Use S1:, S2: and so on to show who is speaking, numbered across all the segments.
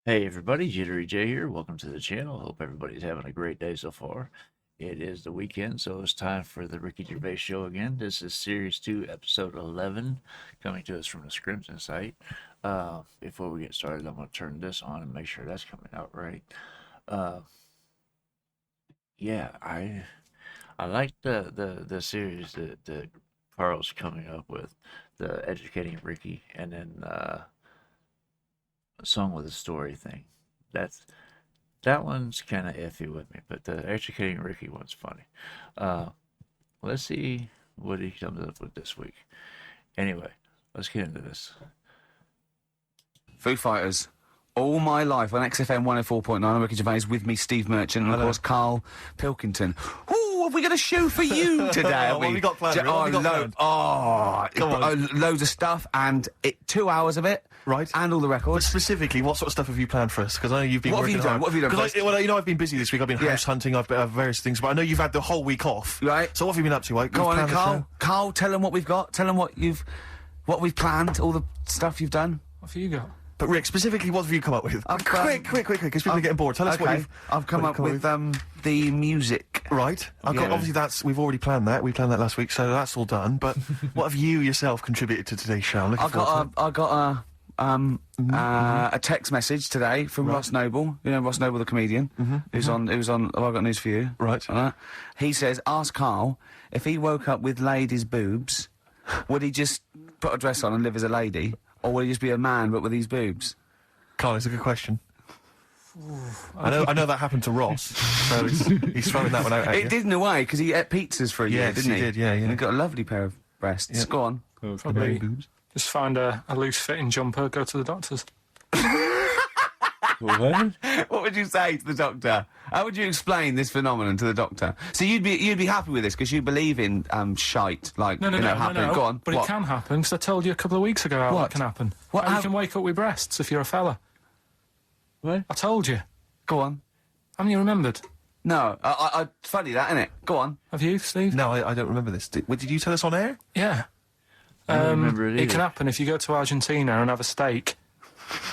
S1: Hey everybody, JitteryJay here. Welcome to the channel. Hope everybody's having a great day so far. It is the weekend, so it's time for the Ricky Gervais Show again. This is Series 2, Episode 11, coming to us from the Springsteen site. Before we get started, I'm going to turn this on and make sure that's coming out right. Yeah, I like the series that Carl's coming up with, the Educating Ricky, and then a song with a story thing. That one's kind of iffy with me, but the Educating Ricky one's funny. Let's see what he comes up with this week. Anyway, let's get into this.
S2: Foo Fighters. All my life on XFM 104.9, I'm Ricky Gervais, with me Steve Merchant and of course Carl Pilkington. Ooh, have we got a show for you today?
S3: What have we got planned?
S2: Loads of stuff, and 2 hours of it.
S3: Right.
S2: And all the
S3: But
S2: records.
S3: specifically, what sort of stuff have you planned for us? Because I know you've been
S2: What have
S3: working
S2: you done?
S3: hard.
S2: What have you done
S3: 'Cause
S2: first?
S3: well, you know, I've been busy this week. I've been house hunting. I've various things, but I know you've had the whole week off.
S2: Right.
S3: So what have you been up to? Like,
S2: Go
S3: you've
S2: on,
S3: planned a
S2: Carl.
S3: show?
S2: Carl, tell them what we've got. Tell them what we've planned, all the stuff you've done.
S4: What have you got?
S3: But Rick, specifically, what have you come up with?
S2: I've
S3: quick, because people are getting bored. Tell us what
S2: Okay,
S3: you've...
S2: I've come
S3: what
S2: up
S3: you've
S2: with the music.
S3: Right.
S2: Yeah.
S3: Obviously, we've already planned that. We planned that last week, so that's all done. But what have you yourself contributed to today's show? I'm looking forward to it.
S2: I got a text message today from Ross Noble. You know Ross Noble, the comedian, who's on. Oh, I've got news for you.
S3: Right.
S2: He says, ask Carl if he woke up with ladies' boobs, would he just put a dress on and live as a lady, or would he just be a man but with these boobs?
S3: Carl, it's a good question. I know that happened to Ross, so he's throwing that one out at you.
S2: It did in a way because he ate pizzas for a year,
S3: Yes,
S2: didn't
S3: he
S2: he?
S3: did, yeah.
S2: And he got a lovely pair of breasts.
S3: Yeah.
S2: Go on.
S4: Probably just find a loose-fitting jumper, go to the doctor's.
S1: What?
S2: What would you say to the doctor? How would you explain this phenomenon to the doctor? So you'd be happy with this because you believe in shite like
S4: No,
S2: happening. Go on.
S4: But
S2: What?
S4: it can happen, because I told you a couple of weeks ago how
S2: What?
S4: that can happen.
S2: What
S4: How you
S2: hap-
S4: can wake up with breasts if you're a fella.
S1: What?
S4: I told you.
S2: Go on.
S4: Haven't you remembered?
S2: No, funny that, isn't it? Go on.
S4: Have you, Steve?
S3: No, I don't remember this. Did you tell us on air?
S4: Yeah.
S1: I don't remember it
S4: It
S1: either.
S4: can happen if you go to Argentina and have a steak.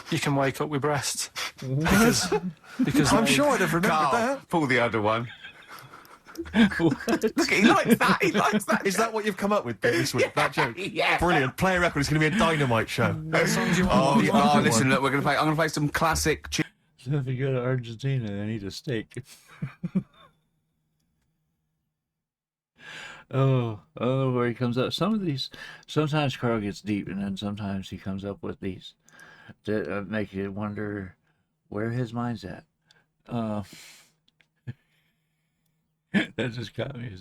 S4: You can wake up with breasts. because
S3: I'm
S4: they-
S3: sure I'd have remembered that.
S2: pull the other one. Look, he likes that. He likes that.
S3: Is that what you've come up with this week? That joke?
S2: Yeah.
S3: Brilliant. Play a record. It's going to be a dynamite show.
S4: What songs you want?
S2: Oh, listen, look, I'm going to play some classic tunes.
S1: So if you go to Argentina and eat a steak. Oh, I don't know where he comes up. Sometimes Carl gets deep, and then sometimes he comes up with these that make you wonder where his mind's at. That just got me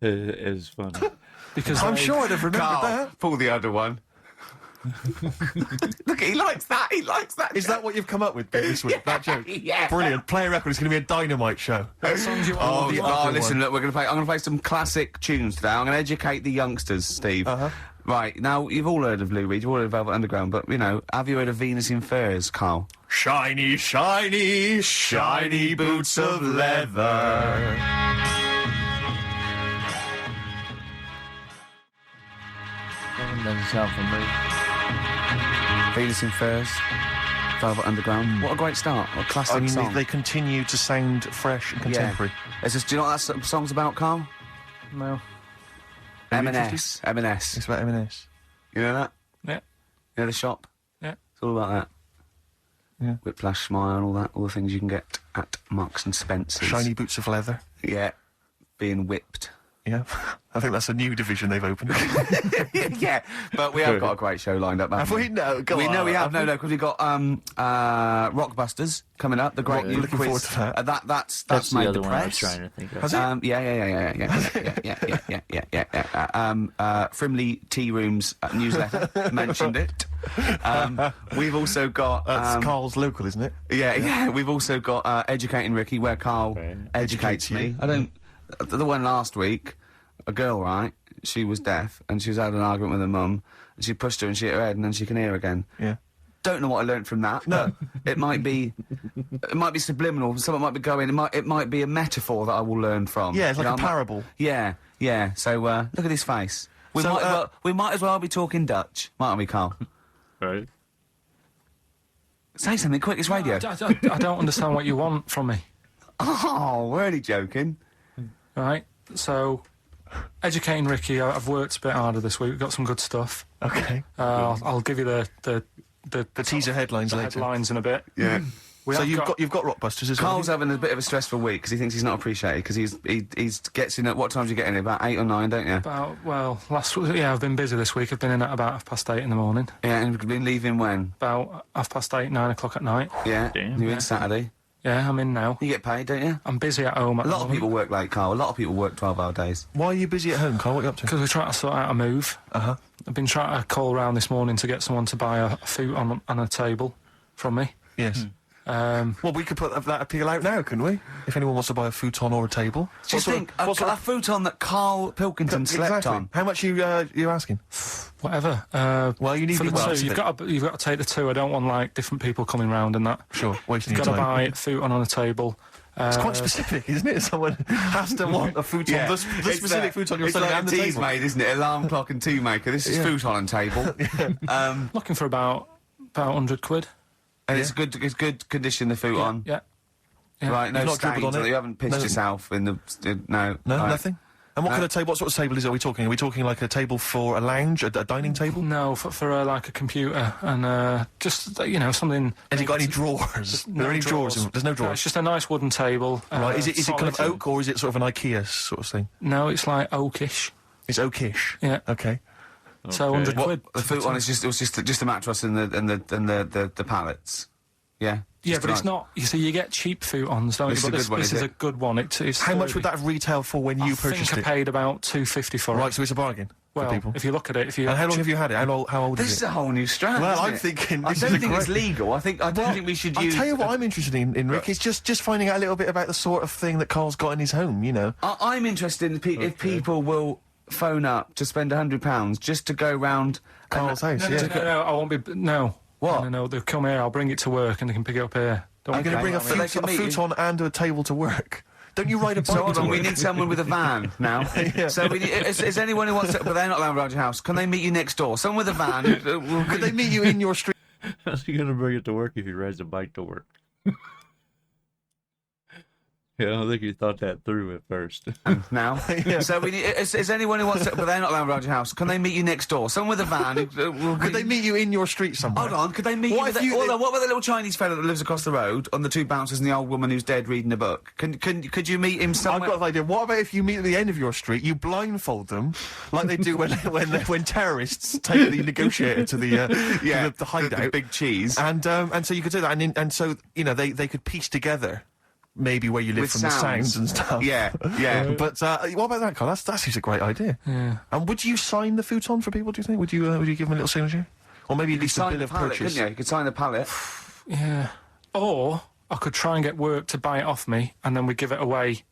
S1: as funny.
S4: Because
S3: I'm
S4: they-
S3: sure I'd have remembered that.
S2: Pull the other one. Look, he likes that. He likes that.
S3: Is that what you've come up with this week? That joke?
S2: Yeah.
S3: Brilliant. Play a record. It's going to be a dynamite show.
S4: What songs you want?
S2: Listen, look, I'm going to play some classic tunes today. I'm going to educate the youngsters, Steve. Right, now, you've all heard of Lou Reed, you've all heard of Velvet Underground, but, you know, have you heard of Venus in Furs, Carl?
S3: Shiny, shiny, shiny boots of leather.
S1: That one doesn't sound familiar.
S2: Venus in Furs, Velvet Underground. What a great start. What a classic
S3: I mean,
S2: song.
S3: they continue to sound fresh and contemporary.
S2: It's just, do you know what that song's about, Carl?
S4: No.
S2: M&S. M&S.
S3: It's about M&S.
S2: You know that?
S4: Yeah.
S2: You know the shop?
S4: Yeah.
S2: It's all about that.
S3: Yeah.
S2: Whiplash, Smile, all that, all the things you can get at Marks and Spencer's.
S3: Shiny boots of leather.
S2: Yeah. Being whipped.
S3: Yeah. I think that's a new division they've opened.
S2: Yeah, but we have got a great show lined up, haven't
S3: Have we? No, go on.
S2: No, we have. No, because we've got Rockbusters coming up. The great
S3: You're looking
S2: quiz.
S3: forward to that.
S2: That's
S1: That's the
S2: made
S1: other
S2: the
S1: one I was
S2: press.
S1: trying to think of.
S3: Has it?
S2: Yeah. Frimley Tea Rooms newsletter mentioned it. We've also got
S3: That's Carl's local, isn't it?
S2: yeah. We've also got Educating Ricky, where Carl
S1: Right.
S2: educates me. I don't. The one last week, a girl, right? She was deaf, and she was having an argument with her mum, and she pushed her and she hit her head, and then she can hear again.
S3: Yeah.
S2: Don't know what I learnt from that.
S3: No.
S2: It might be subliminal. Someone might be going. It might be a metaphor that I will learn from.
S3: Yeah, it's like
S2: You know,
S3: a parable.
S2: Yeah. So look at his face. We
S3: So,
S2: might as well be talking Dutch, mightn't we, Carl?
S1: Right.
S2: Say something quick, it's radio.
S4: I don't understand what you want from me.
S2: Oh, we're only joking.
S4: Right, so educating Ricky, I've worked a bit harder this week. We've got some good stuff.
S3: Okay.
S4: I'll give you the
S3: teaser headlines later.
S4: headlines in a bit.
S2: Yeah.
S3: So you've got Rockbusters as well.
S2: Carl's having a bit of a stressful week because he thinks he's not appreciated because he gets in at what time do you get in? About 8 or 9, don't you?
S4: Last week, I've been busy this week. I've been in at about 8:30 in the morning.
S2: Yeah, and you've been leaving when?
S4: About 8:30, 9 o'clock at night.
S2: Yeah.
S1: Damn.
S2: You're in Saturday.
S4: Yeah, I'm in now.
S2: You get paid, don't you?
S4: I'm busy at home at
S2: A
S4: the
S2: lot of people work late, Carl. A lot of people work 12-hour days.
S3: Why are you busy at home, Carl? What are you up to?
S4: Because we're trying to sort out a move.
S3: Uh-huh.
S4: I've been trying to call around this morning to get someone to buy a futon on a table from me.
S3: Yes. Well, we could put that appeal out now, couldn't we? If anyone wants to buy a futon or a table.
S2: Just think, a futon that Carl Pilkington slept on.
S3: How much you asking?
S4: Whatever.
S3: Well, you need
S4: for
S3: to
S4: the
S3: be well,
S4: two. You've got to take the two. I don't want like different people coming round and that.
S3: Sure, wasting
S4: You've
S3: your
S4: got to
S3: time.
S4: buy a futon on a table.
S3: It's quite specific, isn't it? Someone has to want a futon.
S2: Yeah.
S3: The specific futon you're
S2: it's
S3: selling
S2: like
S3: and
S2: a
S3: the
S2: teas
S3: table.
S2: made, isn't it? Alarm clock and tea maker. This is futon and table.
S4: Looking for about 100 quid.
S2: And it's good condition, the futon.
S4: Yeah.
S2: Right, no
S3: You've not dribbled
S2: stains,
S3: on it?
S2: you haven't pissed
S3: No.
S2: yourself in the... No.
S3: No,
S2: Right.
S3: nothing. And what kind of table? What sort of table are we talking? Are we talking like a table for a lounge, a dining table?
S4: No, for like a computer and just something.
S3: Has it got any drawers? Are there any drawers? There's no
S4: No,
S3: drawers.
S4: it's just a nice wooden table.
S3: Right, is it kind of
S4: solid.
S3: oak or is it sort of an IKEA sort of thing?
S4: No, it's like oakish.
S3: It's oakish.
S4: Yeah.
S3: Okay.
S4: So 100 quid.
S2: The futon is just a mattress and the pallets. Yeah.
S4: Yeah, but it's not. You see, you get cheap futons, don't
S2: This
S4: you?
S2: is a
S4: But
S2: good one,
S4: this
S2: is
S4: is
S2: it?
S4: a good one. It's
S3: How much
S4: sturdy.
S3: would that have retailed for when you purchased
S4: I think
S3: it?
S4: I paid about $2.50 for
S3: Right,
S4: it.
S3: so it's a bargain for
S4: Well,
S3: people.
S4: if you look at it,
S3: And how long have you had it? How old
S2: This
S3: is
S2: is
S3: it?
S2: a whole new strand.
S3: Well,
S2: isn't
S3: I'm
S2: it?
S3: thinking
S2: I
S3: this
S2: don't
S3: is
S2: think it's
S3: great.
S2: legal. I don't think we should use.
S3: I'll tell you what I'm interested in Rick. It's just finding out a little bit about the sort of thing that Carl's got in his home, you know.
S2: I'm interested in if people will phone up to spend £100 just to go round
S3: Carl's house,
S4: No,
S3: yeah.
S4: no, I won't be. No.
S2: What?
S4: No, they'll come here. I'll bring it to work, and they can pick it up here. Don't
S3: You're going to bring a,
S2: But they can meet you.
S3: futon and a table to work. Don't you ride a bike
S2: So hold
S3: to
S2: on, we
S3: work?
S2: need someone with a van now. So we need, is anyone who wants to, but they're not allowed around your house. Can they meet you next door? Someone with a van.
S3: Could they meet you in your street?
S1: How's he gonna bring it to work if he rides a bike to work? Yeah, I don't think he thought that through at first.
S2: now? So we need, is anyone who wants to, but they're not allowed around your house. Can they meet you next door? Someone with a van.
S3: Could they meet you in your street somewhere?
S2: Hold on, could they meet you?
S3: What
S2: With
S3: if you-
S2: hold on, what about the little Chinese fellow that lives across the road on the two bouncers and the old woman who's dead reading a book? Could you meet him
S3: I've
S2: somewhere?
S3: got an idea. What about if you meet at the end of your street, you blindfold them, like they do when terrorists take the negotiator to the hideout,
S2: the big cheese.
S3: and so you could do that, and so they could piece together maybe where you live
S2: With
S3: from the sounds and stuff.
S2: Yeah.
S3: But what about that, Carl? That seems a great idea.
S4: Yeah.
S3: And would you sign the futon for people? Do you think? Would you give them a little signature, or maybe at least a
S2: Sign
S3: bill
S2: the
S3: of
S2: pallet,
S3: purchase?
S2: couldn't you? You could sign the pallet.
S4: Yeah. Or I could try and get work to buy it off me, and then we give it away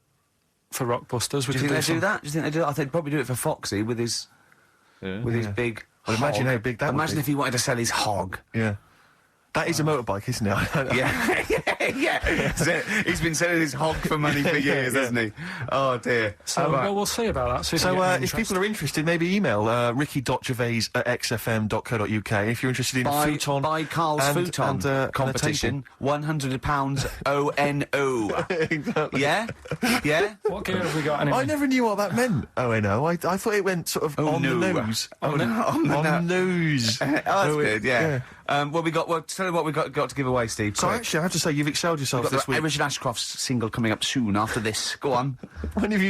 S4: for Rockbusters.
S2: Do you think they do that? Do you think they do that? I think they'd probably do it for Foxy with his his big.
S3: Well, imagine
S2: hog.
S3: how big that would
S2: Imagine
S3: be.
S2: if he wanted to sell his hog.
S3: Yeah. That is a motorbike, isn't it?
S2: Yeah. So he's been selling his hog for money for years, hasn't he? Oh dear.
S4: So well, we'll see about that. See
S3: So
S4: we get any
S3: if
S4: interest.
S3: people are interested, maybe email ricky.gervais@xfm.co.uk if you're interested in futon.
S2: Buy Carl's
S3: and-
S2: futon
S3: and a
S2: competition. £100 ONO.
S3: Exactly.
S2: Yeah? Yeah?
S4: What gear have we got anyway?
S3: I never knew what that meant. ONO. I thought it went sort of
S2: Oh,
S3: on
S2: no.
S3: the nose.
S2: On the
S3: nose.
S2: Oh, that's good, yeah. Well, tell you what we've got to give away, Steve.
S3: So
S2: quick.
S3: actually, I have to say you've excelled yourself
S2: We've got
S3: this
S2: the
S3: week.
S2: Richard Ashcroft's single coming up soon after this. Go on.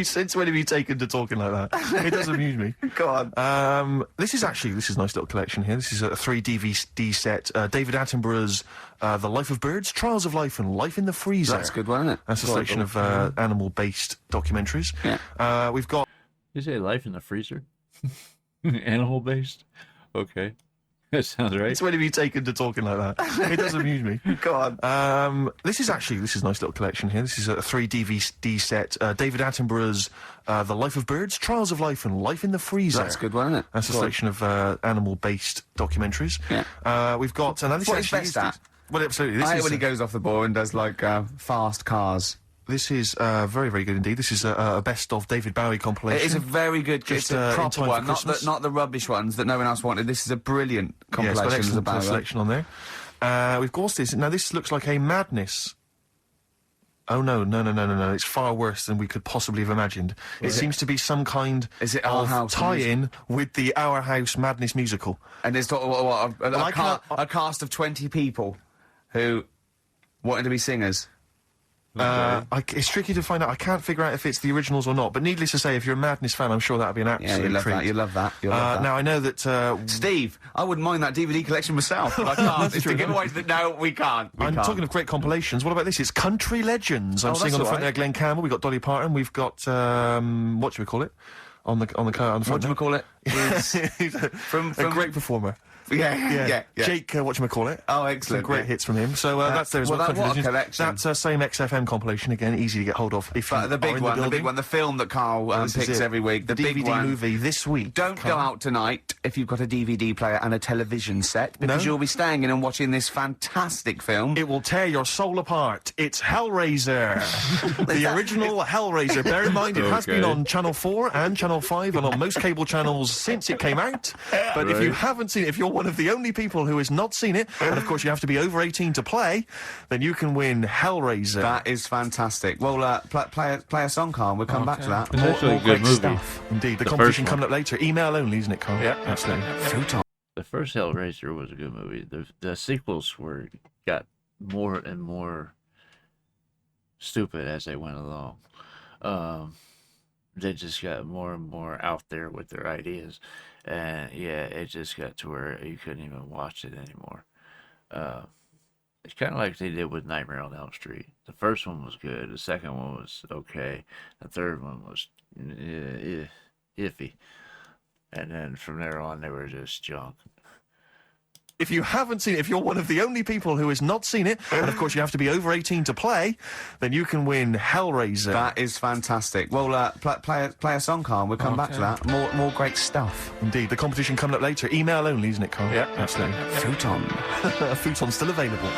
S3: Since when have you taken to talking like that? It does amuse me.
S2: Go on.
S3: This is a nice little collection here. This is a 3 DVD set. David Attenborough's The Life of Birds, Trials of Life, and Life in the Freezer.
S2: That's a good one, isn't it?
S3: That's a selection of animal-based documentaries.
S2: Yeah.
S3: We've got...
S1: You say life in the freezer? Animal based? Okay. That sounds right.
S3: It's when have you taken to talking like that? It does amuse me.
S2: Go on.
S3: This is a nice little collection here. This is a 3 DVD set. David Attenborough's The Life of Birds, Trials of Life, and Life in the Freezer.
S2: That's a good one, isn't it?
S3: That's a
S2: Go on.
S3: selection of animal-based documentaries.
S2: Yeah.
S3: We've got... And this
S2: What
S3: actually
S2: is
S3: is
S2: best at?
S3: Well, absolutely. This
S2: I hate
S3: is
S2: when he goes off the ball and does, like, fast cars.
S3: This is very, very good indeed. This is a best of David Bowie compilation.
S2: It is a very good,
S3: Just,
S2: it's a
S3: in
S2: proper
S3: time for
S2: one,
S3: Christmas.
S2: not the rubbish ones that no one else wanted. This is a brilliant
S3: Yeah, it's got
S2: compilation
S3: an
S2: of the
S3: excellent
S2: Bowie.
S3: selection on there. We've got what's this? Now this looks like a Madness. Oh no! It's far worse than we could possibly have imagined. It seems to be some kind of tie-in with the Our House Madness musical.
S2: And there's a cast of 20 people who wanted to be singers.
S3: It's tricky to find out. I can't figure out if it's the originals or not. But needless to say, if you're a Madness fan, I'm sure that'd be an absolute treat.
S2: You love that.
S3: Now I know that
S2: Steve, I wouldn't mind that DVD collection myself, but I can't. It's the giveaways that no, we can't.
S3: I'm talking of great compilations. What about this? It's Country Legends. I'm seeing on the front there, Glenn Campbell. We've got Dolly Parton. We've got what do we call it? On the front.
S2: What do we call it?
S3: From a great performer.
S2: Yeah.
S3: Jake, whatchamacallit.
S2: Oh, excellent.
S3: Some great hits from him. So that's there as well.
S2: What a collection.
S3: That's same XFM compilation, again, easy to get hold of. If
S2: but the big one, the film that Carl picks every week. The big
S3: DVD movie this week.
S2: Don't go out tonight if you've got a DVD player and a television set, because you'll be staying in and watching this fantastic film.
S3: It will tear your soul apart. It's Hellraiser. The original Hellraiser. Bear in mind, it has been on Channel 4 and Channel 5 and on most cable channels since it came out. But if you haven't seen it, if you're one of the only people who has not seen it, and of course you have to be over 18 to play, then you can win Hellraiser.
S2: That is fantastic. Well, play a song, Carl. We'll come back to that.
S1: It's actually a good movie.
S2: Stuff.
S3: Indeed. The competition coming up later. Email only, isn't it, Carl?
S4: Yeah.
S3: Absolutely.
S2: Futon.
S1: The first Hellraiser was a good movie. The sequels got more and more stupid as they went along. They just got more and more out there with their ideas. And yeah, it just got to where you couldn't even watch it anymore. It's kind of like they did with Nightmare on Elm Street. The first one was good. The second one was okay. The third one was iffy. And then from there on, they were just junk.
S3: If you haven't seen it, if you're one of the only people who has not seen it, and of course you have to be over 18 to play, then you can win Hellraiser.
S2: That is fantastic. Well, play a song, Carl. We'll come back to that. More great stuff.
S3: Indeed. The competition coming up later. Email only, isn't it, Carl?
S4: Yeah.
S3: Absolutely.
S2: Futon.
S3: Futon's still available.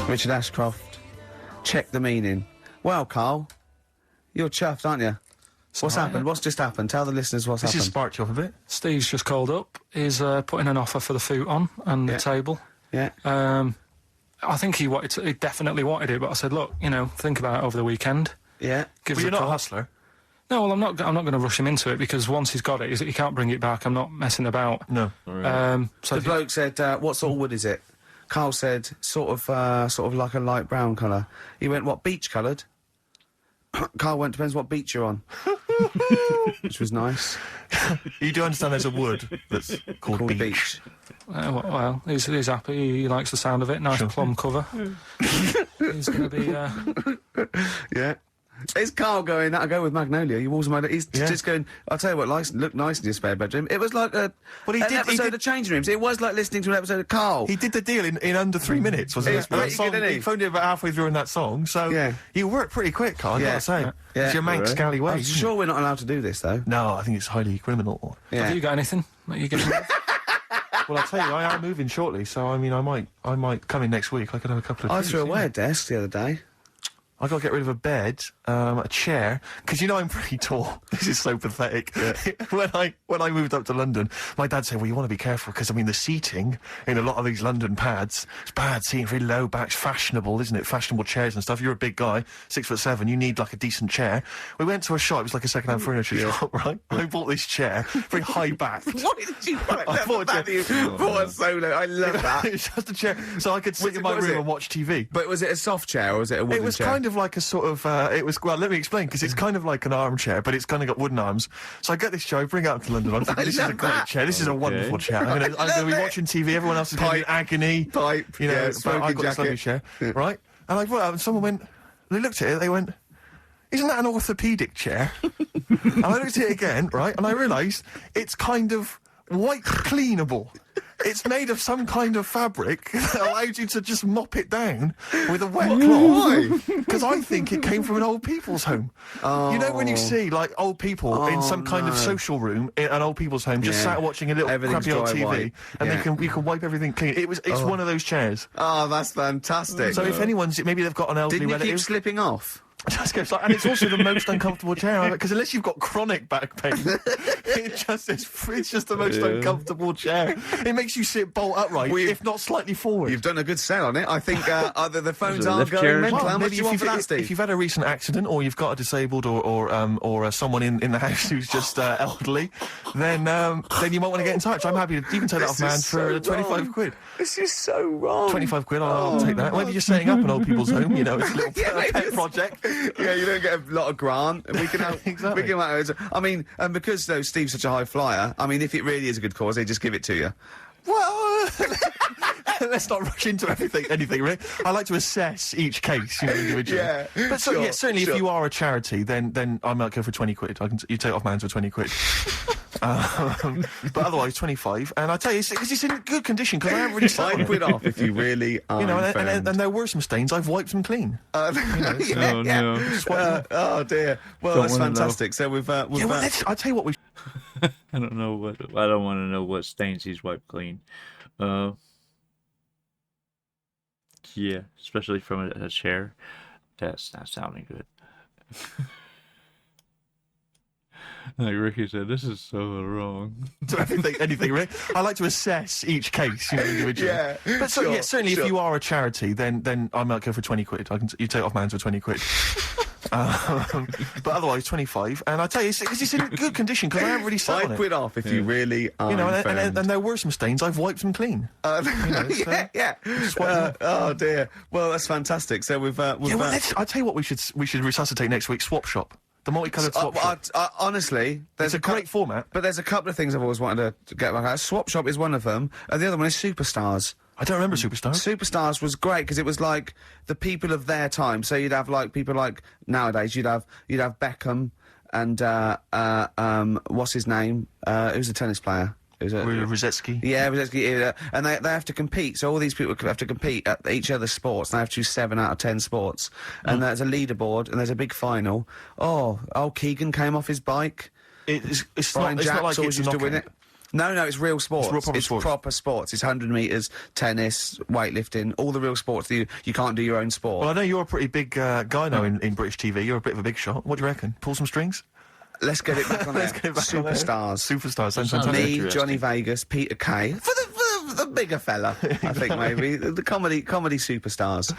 S2: Richard Ashcroft. Check the meaning. Well, Carl, you're chuffed, aren't you? What's happened? What's just happened? Tell the listeners what's happened.
S3: This has sparked you up a bit.
S4: Steve's just called up. He's putting an offer for the futon and the table.
S2: Yeah.
S4: I think he definitely wanted it, but I said, look, think about it over the weekend.
S2: Yeah.
S4: Give
S3: But
S4: us
S3: you're
S4: a
S3: not a
S4: call.
S3: hustler.
S4: No, well, I'm not going to rush him into it, because once he's got it, he can't bring it back. I'm not messing about.
S3: No.
S4: So
S2: The bloke said, what sort of wood is it? Carl said, sort of like a light brown colour. He went, what, beach coloured? Carl went, depends what beach you're on. Which was nice.
S3: You do understand there's a wood that's called beach.
S4: well, he's happy. He likes the sound of it. Nice plum cover. He's going to be...
S2: Yeah. It's Carl going, that'll go with Magnolia. He walks my... He's just going, I'll tell you what, looked nice in your spare bedroom. It was like an episode of Changing Rooms. It was like listening to an episode of Carl.
S3: He did the deal in under 3 minutes, wasn't it?
S2: Pretty good, didn't he?
S3: He phoned it about halfway through in that song, so you worked pretty quick, Carl, I've got to say.
S2: Yeah.
S3: It's your Manx Scally way.
S2: I'm sure we're not allowed to do this, though.
S3: No, I think it's highly criminal.
S2: Yeah.
S4: Have you got anything that you getting?
S3: Well, I'll tell you, I am moving shortly, so I mean, I might come in next week. I could have a couple of
S2: I
S3: treats,
S2: threw away a desk the other day.
S3: I got to get rid of a bed, a chair, because I'm pretty tall. This is so pathetic. Yeah. when I moved up to London, my dad said, well, you want to be careful, because, the seating in a lot of these London pads, it's bad seating, very low back, it's fashionable, isn't it? Fashionable chairs and stuff. You're a big guy, 6'7", you need, like, a decent chair. We went to a shop, it was like a second-hand furniture shop, right? I bought this chair, very high-backed.
S2: Why did you buy
S3: I bought
S2: a solo? I love that.
S3: It's just a chair, so I could sit in my room and watch TV.
S2: But was it a soft chair, or was it a wooden chair?
S3: It was kind of like a sort of, well, let me explain, because it's kind of like an armchair, but it's kind of got wooden arms. So I get this chair, I bring it up to London, I'm thinking, this is a great chair, this is a wonderful chair. I'm going to be watching TV, everyone else is going to be in agony. But I got this lovely chair, right? And I brought it up, and someone went, they looked at it, they went, isn't that an orthopaedic chair? And I looked at it again, right, and I realised it's kind of white cleanable. It's made of some kind of fabric that allows you to just mop it down with a wet cloth.
S2: Why?
S3: Because I think it came from an old people's home.
S2: Oh.
S3: You know when you see, like, old people in some kind of social room in an old people's home, just sat watching a little crappy old TV,
S2: white.
S3: and you can wipe everything clean. It's one of those chairs.
S2: Oh, that's fantastic.
S3: So if anyone's, maybe they've got an elderly
S2: Didn't you
S3: relative.
S2: keep slipping off?
S3: Just goes like, and it's also the most uncomfortable chair because unless you've got chronic back pain, it's just the most uncomfortable chair. It makes you sit bolt upright, if not slightly forward.
S2: You've done a good sell on it. I think either the phones
S1: Is it
S2: aren't
S1: lift
S2: going
S1: chairs?
S2: mental.
S1: Well,
S2: How much
S3: maybe
S2: do you want for that, Steve?
S3: if you've had a recent accident or you've got a disabled or someone in the house who's just elderly, then you might want to get in touch. I'm happy to. You can take that off, man, for 25 quid.
S2: This is so wrong.
S3: 25 quid, I'll take that. Maybe you're setting up an old people's home, you know, it's a little pet project.
S2: Yeah, you don't get a lot of grant, and we can help.
S3: Exactly.
S2: We can, I mean, and because though Steve's such a high flyer, I mean, if it really is a good cause, they just give it to you.
S3: Well, let's not rush into anything, really. I like to assess each case, individually.
S2: Yeah,
S3: but certainly, if you are a charity, then I might go for 20 quid. You take off man's for 20 quid. But otherwise, 25. And I tell you, it's in good condition because I haven't really sat on
S2: 5
S3: it.
S2: quid off if you really are.
S3: And there were some stains. I've wiped them clean.
S1: Oh, no.
S2: Oh dear. Well,
S1: Don't
S2: that's
S1: wanna
S2: fantastic. So we've
S3: I'll tell you what we.
S1: I don't know what. I don't want to know what stains he's wiped clean. Yeah, especially from a chair. That's not sounding good. Like Ricky said, this is so wrong.
S3: Anything, really. I like to assess each case, individually.
S2: Yeah,
S3: but certainly, if you are a charity, then I might go for 20 quid. You take off man's for 20 quid. But otherwise, 25. And I tell you, it's in good condition because I haven't really sat on
S2: 5
S3: it.
S2: quid off if you really are.
S3: And there were some stains. I've wiped them clean.
S2: Oh dear. Well, that's fantastic. So we've.
S3: I'll tell you what we should resuscitate next week. Swap shop. The multicoloured swap shop.
S2: Honestly,
S3: It's a great format.
S2: But there's a couple of things I've always wanted to get back at. Swap shop is one of them, and the other one is Superstars.
S3: I don't remember Superstars.
S2: Superstars was great because it was like the people of their time. So you'd have like people like nowadays. You'd have Beckham and what's his name? Who's the tennis player?
S3: Rosetsky.
S2: Yeah, Rosetsky. And they have to compete. So all these people have to compete at each other's sports. And they have to choose 7 out of 10 sports. And there's a leaderboard and there's a big final. Oh, Keegan came off his bike.
S3: It's
S2: Brian
S3: not
S2: Jacks
S3: like
S2: always used to win it. No, it's real sports.
S3: It's
S2: proper sports. It's 100 metres, tennis, weightlifting, all the real sports. You can't do your own sport.
S3: Well, I know you're a pretty big guy now in British TV. You're a bit of a big shot. What do you reckon? Pull some strings?
S2: Let's get it back on there. Superstars.
S3: Superstars. Sounds
S1: Sounds
S3: fantastic.
S2: Me, Johnny Vegas, Peter Kay. For the bigger fella, I think maybe. The comedy superstars.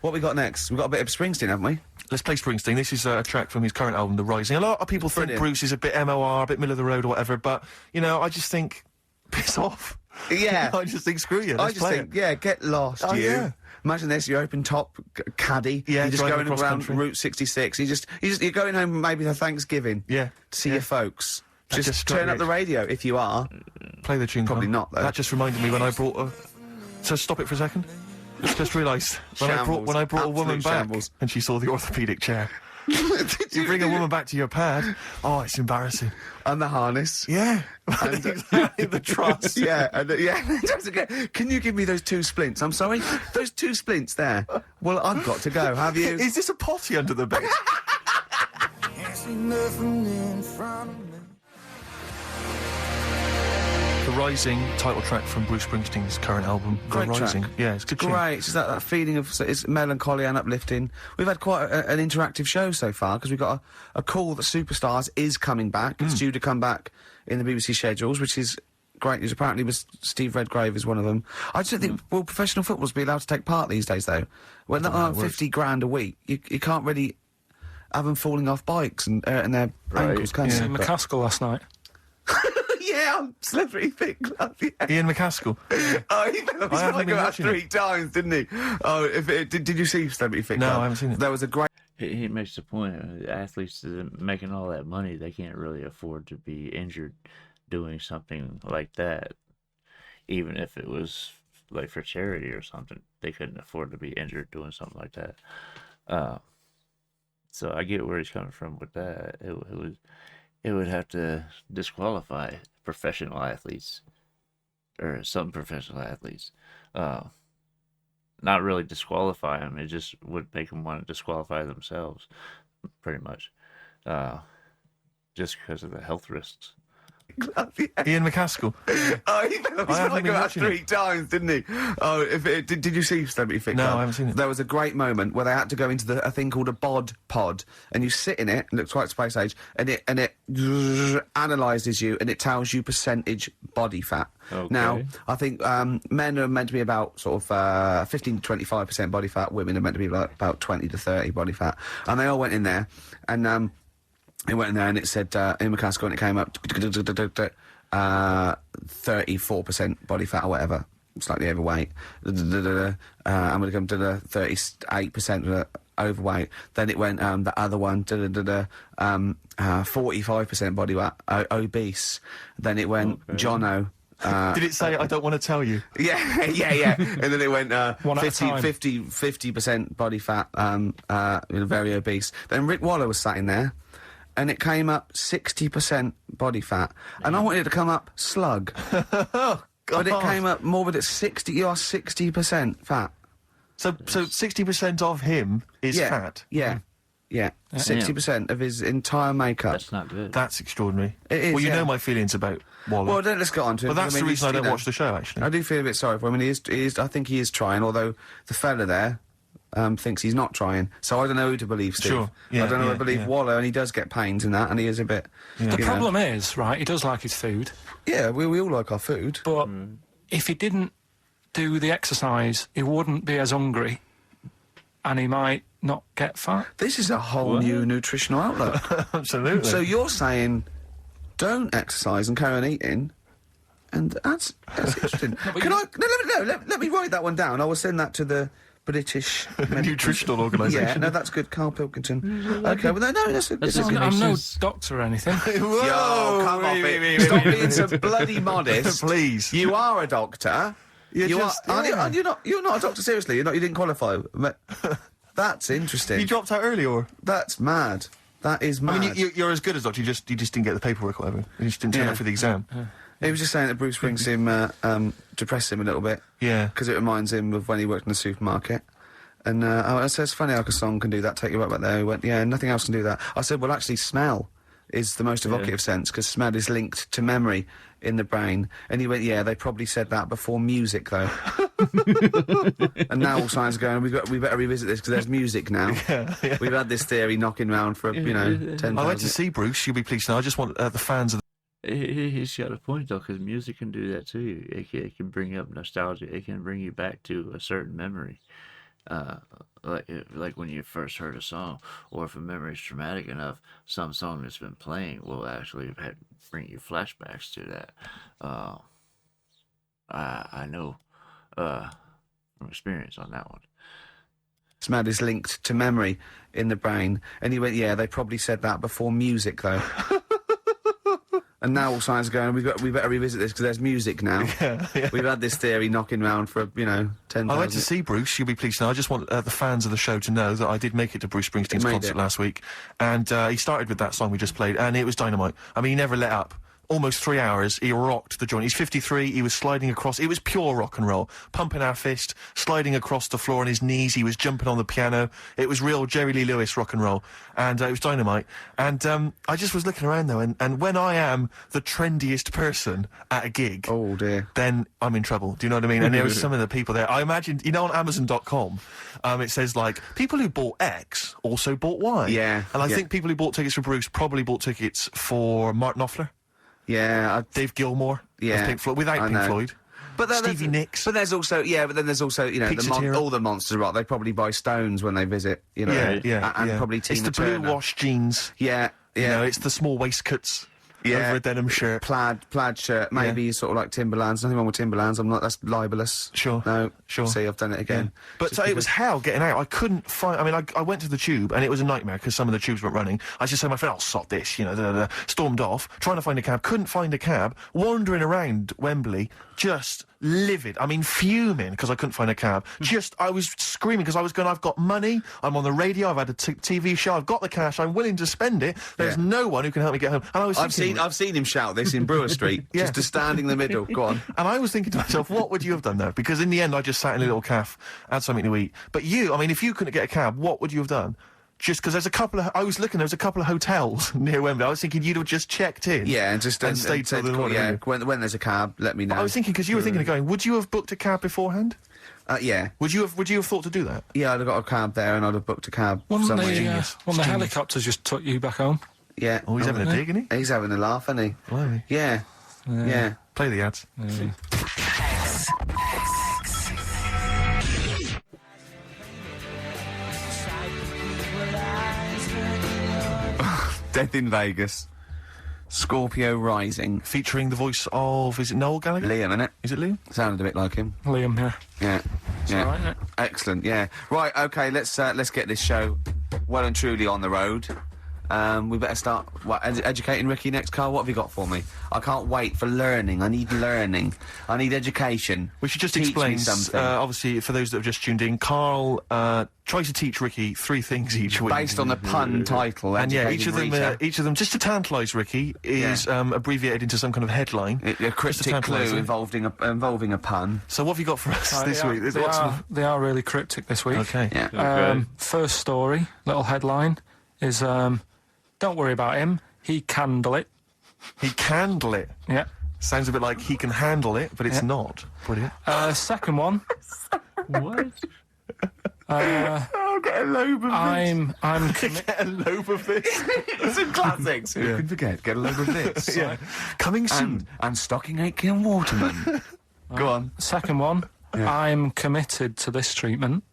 S2: What we got next? We've got a bit of Springsteen, haven't we?
S3: Let's play Springsteen. This is a track from his current album, The Rising. A lot of people think
S2: Brilliant.
S3: Bruce is a bit MOR, a bit middle of the road or whatever, but, I just think, piss off.
S2: Yeah.
S3: I just think, screw you.
S2: I
S3: Let's
S2: just
S3: play
S2: think,
S3: it.
S2: yeah, get lost,
S3: Oh,
S2: you.
S3: yeah.
S2: Imagine this, you're open top caddy.
S3: Yeah,
S2: you're just
S3: driving
S2: going
S3: across
S2: around
S3: country.
S2: Route 66. You're going home maybe for Thanksgiving.
S3: Yeah.
S2: To see your folks.
S3: That
S2: Just
S3: just struck
S2: turn
S3: me.
S2: up the radio if you are.
S3: Play the tune,
S2: Probably
S3: Carl.
S2: not, though.
S3: That just reminded me when I brought a... So stop it for a second. Just realised when I brought a woman
S2: Absolute
S3: back
S2: shambles.
S3: and she saw the orthopaedic chair. You bring a woman back to your pad. Oh, it's embarrassing.
S2: And the harness.
S3: Yeah.
S2: And,
S3: The truss.
S2: Yeah, Can you give me those 2 splints? I'm sorry? Those 2 splints there. Well, I've got to go. Have you?
S3: Is this a potty under the bed? The Rising, title track from Bruce Springsteen's current album,
S2: Great
S3: The Rising.
S2: track.
S3: Yeah, it's a good tune.
S2: Great. It's that feeling of it's melancholy and uplifting. We've had quite an interactive show so far because we've got a call that Superstars is coming back. It's due to come back in the BBC schedules, which is great news. Apparently, Steve Redgrave is one of them. I just don't think will professional footballers be allowed to take part these days though? When they're on 50 grand a week, you can't really have them falling off bikes and their ankles, can
S4: Yeah,
S2: you? But-
S4: McCaskill last night.
S2: Yeah, on Slippery Fit Club. Yeah.
S3: Ian McCaskill.
S2: Oh, he fell off his
S3: I haven't
S2: bike
S3: been
S2: about
S3: watching
S2: 3 times, didn't he? Oh, did you see Slippery Fit
S3: No,
S2: Club?
S3: I haven't seen it.
S2: There was a great.
S1: He makes the point. Athletes making all that money, they can't really afford to be injured doing something like that. Even if it was like for charity or something, they couldn't afford to be injured doing something like that. So I get where he's coming from with that. It would have to disqualify professional athletes or some professional athletes. Not really disqualify them. It just would make them want to disqualify themselves, pretty much, just because of the health risks.
S3: Ian McCaskill.
S2: Oh, he fell off his
S3: I haven't
S2: bike
S3: been
S2: about
S3: watching
S2: 3 times, didn't he? Oh, did you see Celebrity Fit
S3: No,
S2: Club?
S3: I haven't seen it.
S2: There was a great moment where they had to go into a thing called a bod pod, and you sit in it, it looks quite space age, and it analyses you, and it tells you percentage body fat.
S1: Okay.
S2: Now, I think men are meant to be about sort of 15 to 25% body fat, women are meant to be like about 20 to 30 body fat, and they all went in there, and it went in there and it said, Ian McCaskill, and it came up 34% body fat or whatever, slightly overweight. I'm going to come to the 38% overweight. Then it went, the other one, 45% body fat, obese. Then it went, Jono.
S3: Did it say, I don't want to tell you?
S2: Yeah. And then it went 50% body fat, very obese. Then Rick Waller was sat in there, and it came up 60% body fat. And I wanted it to come up slug.
S3: Oh, God.
S2: But it came up morbid at 60, you are 60% fat.
S3: So 60% of him is fat?
S2: Yeah. 60% of his entire makeup.
S1: That's not good.
S3: That's extraordinary.
S2: It is,
S3: Well, you
S2: yeah.
S3: know my feelings about Waller.
S2: Well, let's get on to it.
S3: But that's
S2: I mean,
S3: the reason I
S2: he's,
S3: don't watch the show, actually.
S2: I do feel a bit sorry for him. I mean, he is, I think he is trying, although the fella there thinks he's not trying. So I don't know who to believe, Steve.
S3: Sure. Yeah,
S2: I don't know who to believe
S3: yeah.
S2: Waller, and he does get pains in that, and he is a bit...
S4: The problem is, right, he does like his food,
S2: Yeah, we all like our food.
S4: but if he didn't do the exercise, he wouldn't be as hungry, and he might not get fat.
S2: This is a whole new nutritional outlook.
S3: Absolutely.
S2: So you're saying, don't exercise and carry on eating, and that's interesting. Let me write that one down. I will send that to the British
S3: Nutritional organisation.
S2: Yeah, no, that's good. Carl Pilkington. Okay, well, no, that's a good.
S4: I'm no doctor or anything.
S3: Whoa,
S2: Yo, come off it. Stop being so bloody modest.
S3: Please.
S2: You are a doctor. You are. Aren't you? You're not a doctor. Seriously, you didn't qualify. That's interesting.
S3: You dropped out early, or?
S2: That's mad. That is mad.
S3: I mean, you're as good as doctor. You just didn't get the paperwork or whatever. You just didn't turn up for the exam.
S2: He was just saying that Bruce Springsteen depressed him a little bit.
S3: Yeah.
S2: Because it reminds him of when he worked in the supermarket. And I said, it's funny how a song can do that, take you right back there. He went, yeah, nothing else can do that. I said, well, actually, smell is the most evocative sense, because smell is linked to memory in the brain. And he went, yeah, they probably said that before music, though. And now all science are going, we better revisit this, because there's music now. Yeah. We've had this theory knocking around for, 10,000.
S3: I went to see Bruce, you'll be pleased to know. I just want the fans of
S1: He's got a point, though, because music can do that, too. It can bring up nostalgia. It can bring you back to a certain memory. Like when you first heard a song, or if a memory is traumatic enough, some song that's been playing will actually bring you flashbacks to that. I know from experience on that one.
S2: Smell is linked to memory in the brain. And he went, yeah, they probably said that before music, though. And now all science are going, we better revisit this, because there's music now. Yeah. We've had this theory knocking around for, 10,000.
S3: I went to see Bruce, you'll be pleased to know. I just want the fans of the show to know that I did make it to Bruce Springsteen's concert last week. And he started with that song we just played, and it was dynamite. I mean, he never let up. Almost 3 hours, he rocked the joint. He's 53, he was sliding across. It was pure rock and roll. Pumping our fist, sliding across the floor on his knees. He was jumping on the piano. It was real Jerry Lee Lewis rock and roll. And it was dynamite. And I just was looking around, though, and when I am the trendiest person at a gig...
S2: Oh, dear.
S3: Then I'm in trouble. Do you know what I mean? And there was some of the people there. I imagined, on Amazon.com, it says, like, people who bought X also bought Y.
S2: Yeah.
S3: And I think people who bought tickets for Bruce probably bought tickets for Martin Knopfler.
S2: Yeah,
S3: Dave Gilmour,
S2: yeah,
S3: of Pink Floyd, without Pink Floyd.
S2: But
S3: Stevie Nicks.
S2: But there's also, then there's also, all the monsters of rock. They probably buy Stones when they visit, and probably Tina
S3: It's the
S2: Turner.
S3: blue wash jeans.
S2: Yeah.
S3: It's the small waistcoats over a denim shirt.
S2: Plaid shirt, maybe sort of like Timberlands. Nothing wrong with Timberlands. That's libelous.
S3: Sure.
S2: No.
S3: Sure.
S2: See, I've done it again.
S3: Yeah. But so it was hell getting out. I couldn't find... I mean, I went to the Tube, and it was a nightmare, because some of the tubes weren't running. I just said to my friend, I'll sod this, stormed off, trying to find a cab. Couldn't find a cab. Wandering around Wembley, just livid. I mean, fuming, because I couldn't find a cab. I was screaming, because I was going, I've got money, I'm on the radio, I've had a TV show, I've got the cash, I'm willing to spend it. There's no one who can help me get home. And I was thinking...
S2: I've seen him shout this in Brewer Street, just to stand in the middle. Go on.
S3: And I was thinking to myself, what would you have done, though? Because in the end, I just sat in a little cafe, had something to eat. But you, I mean, if you couldn't get a cab, what would you have done? just because there's a couple of... I was looking, there was a couple of hotels near Wembley. I was thinking you'd have just checked in.
S2: Yeah, and just
S3: and stayed till the morning.
S2: Yeah, when there's a cab, let me know.
S3: I was thinking, because you were thinking of going, would you have booked a cab beforehand?
S2: Yeah.
S3: Would you have thought to do that?
S2: Yeah, I'd have got a cab there and I'd have booked a cab somewhere.
S4: One of the helicopters just took you back home.
S2: Yeah.
S3: Oh, he's having a dig, isn't he?
S2: He's having a laugh, isn't he?
S3: Blimey.
S2: Yeah. Yeah.
S3: Play the ads.
S2: Death in Vegas. Scorpio Rising.
S3: Featuring the voice of, is it Noel Gallagher?
S2: Liam, innit?
S3: Is it Liam?
S2: Sounded a bit like him.
S4: Liam, yeah.
S2: Yeah. Yeah.
S4: all right, isn't it?
S2: Excellent, yeah. Right, okay, let's get this show well and truly on the road. We better start educating Ricky next, Carl. What have you got for me? I can't wait for learning. I need learning. I need education.
S3: We should just
S2: Teach
S3: explain,
S2: me something.
S3: obviously, for those that have just tuned in, Carl tries to teach Ricky 3 things each week.
S2: Based on the pun title.
S3: And yeah,
S2: Educating
S3: each of them, just to tantalise Ricky, is abbreviated into some kind of headline.
S2: a cryptic clue involving a pun.
S3: So what have you got for us this week? There's lots of...
S4: They are really cryptic this week.
S3: Okay.
S2: Yeah.
S1: Okay.
S4: First story, little headline, is don't worry about him, he candle it.
S3: He candle it.
S4: Yeah.
S3: Sounds a bit like he can handle it, but it's not. Brilliant.
S4: Second one,
S1: What?
S2: Oh, get a lobe of
S4: I'm
S3: Get a lobe of this.
S2: Some classics. Who can forget? Get a lobe of this.
S3: Yeah. Coming soon.
S2: And Stocking Aitken Waterman. Go on.
S4: second one, I'm committed to this treatment.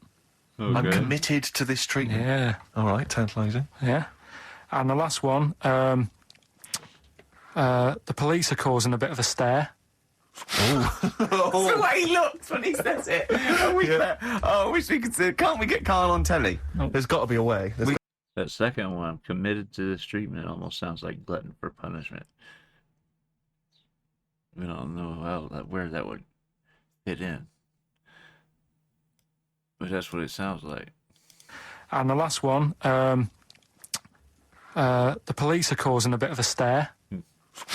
S1: Okay.
S3: I'm committed to this treatment.
S4: Yeah.
S3: All right, tantalising.
S4: Yeah. And the last one, the police are causing a bit of a stare.
S2: That's the way he looks when he says it. I wish we could see. Can't we get Carl on telly?
S3: There's got to be a way.
S1: That second one, committed to this treatment, almost sounds like glutton for punishment. We don't know where that would fit in. But that's what it sounds like.
S4: And the last one, the police are causing a bit of a stare.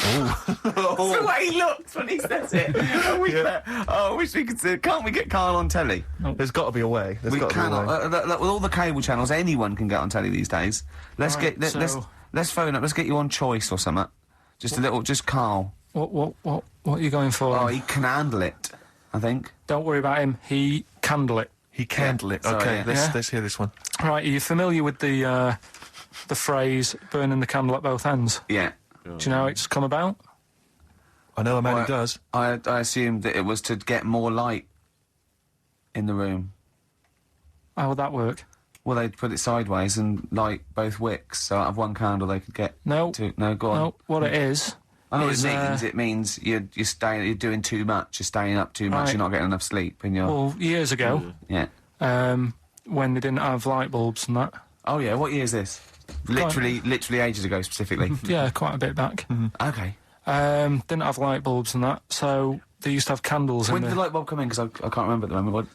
S2: That's the way he looks when he says it. I wish we could see. Can't we get Carl on telly?
S3: There's got to be a way. There's
S2: We
S3: got to be a
S2: cannot.
S3: way.
S2: With all the cable channels, anyone can get on telly these days. Let's
S4: Right,
S2: let's phone up. Let's get you on Choice or something. Just Carl.
S4: What are you going for?
S2: Oh, he can handle it. I think.
S4: Don't worry about him, he candle it.
S3: He candle it.
S2: Sorry,
S3: Okay,
S2: yeah.
S3: let's hear this one.
S4: Right, are you familiar with the phrase burning the candle at both ends?
S2: Yeah.
S4: Do you know how it's come about?
S3: I know a man
S2: Well,
S3: who does.
S2: I assumed that it was to get more light in the room.
S4: How would that work?
S2: Well, they'd put it sideways and light both wicks, so out of one candle they could get
S4: No.
S2: two. No, go on.
S4: No, what it is...
S2: I know what
S4: is,
S2: it means. It means you're doing too much. You're staying up too much.
S4: Right.
S2: You're not getting enough sleep, and you're
S4: Well, years ago,
S2: yeah.
S4: when they didn't have light bulbs and that,
S2: Oh yeah. What year is this? Literally ages ago, specifically.
S4: yeah, quite a bit back,
S2: Okay.
S4: didn't have light bulbs and that, so they used to have candles
S2: When
S4: in
S2: did the light bulb come in? Because I can't remember at the moment.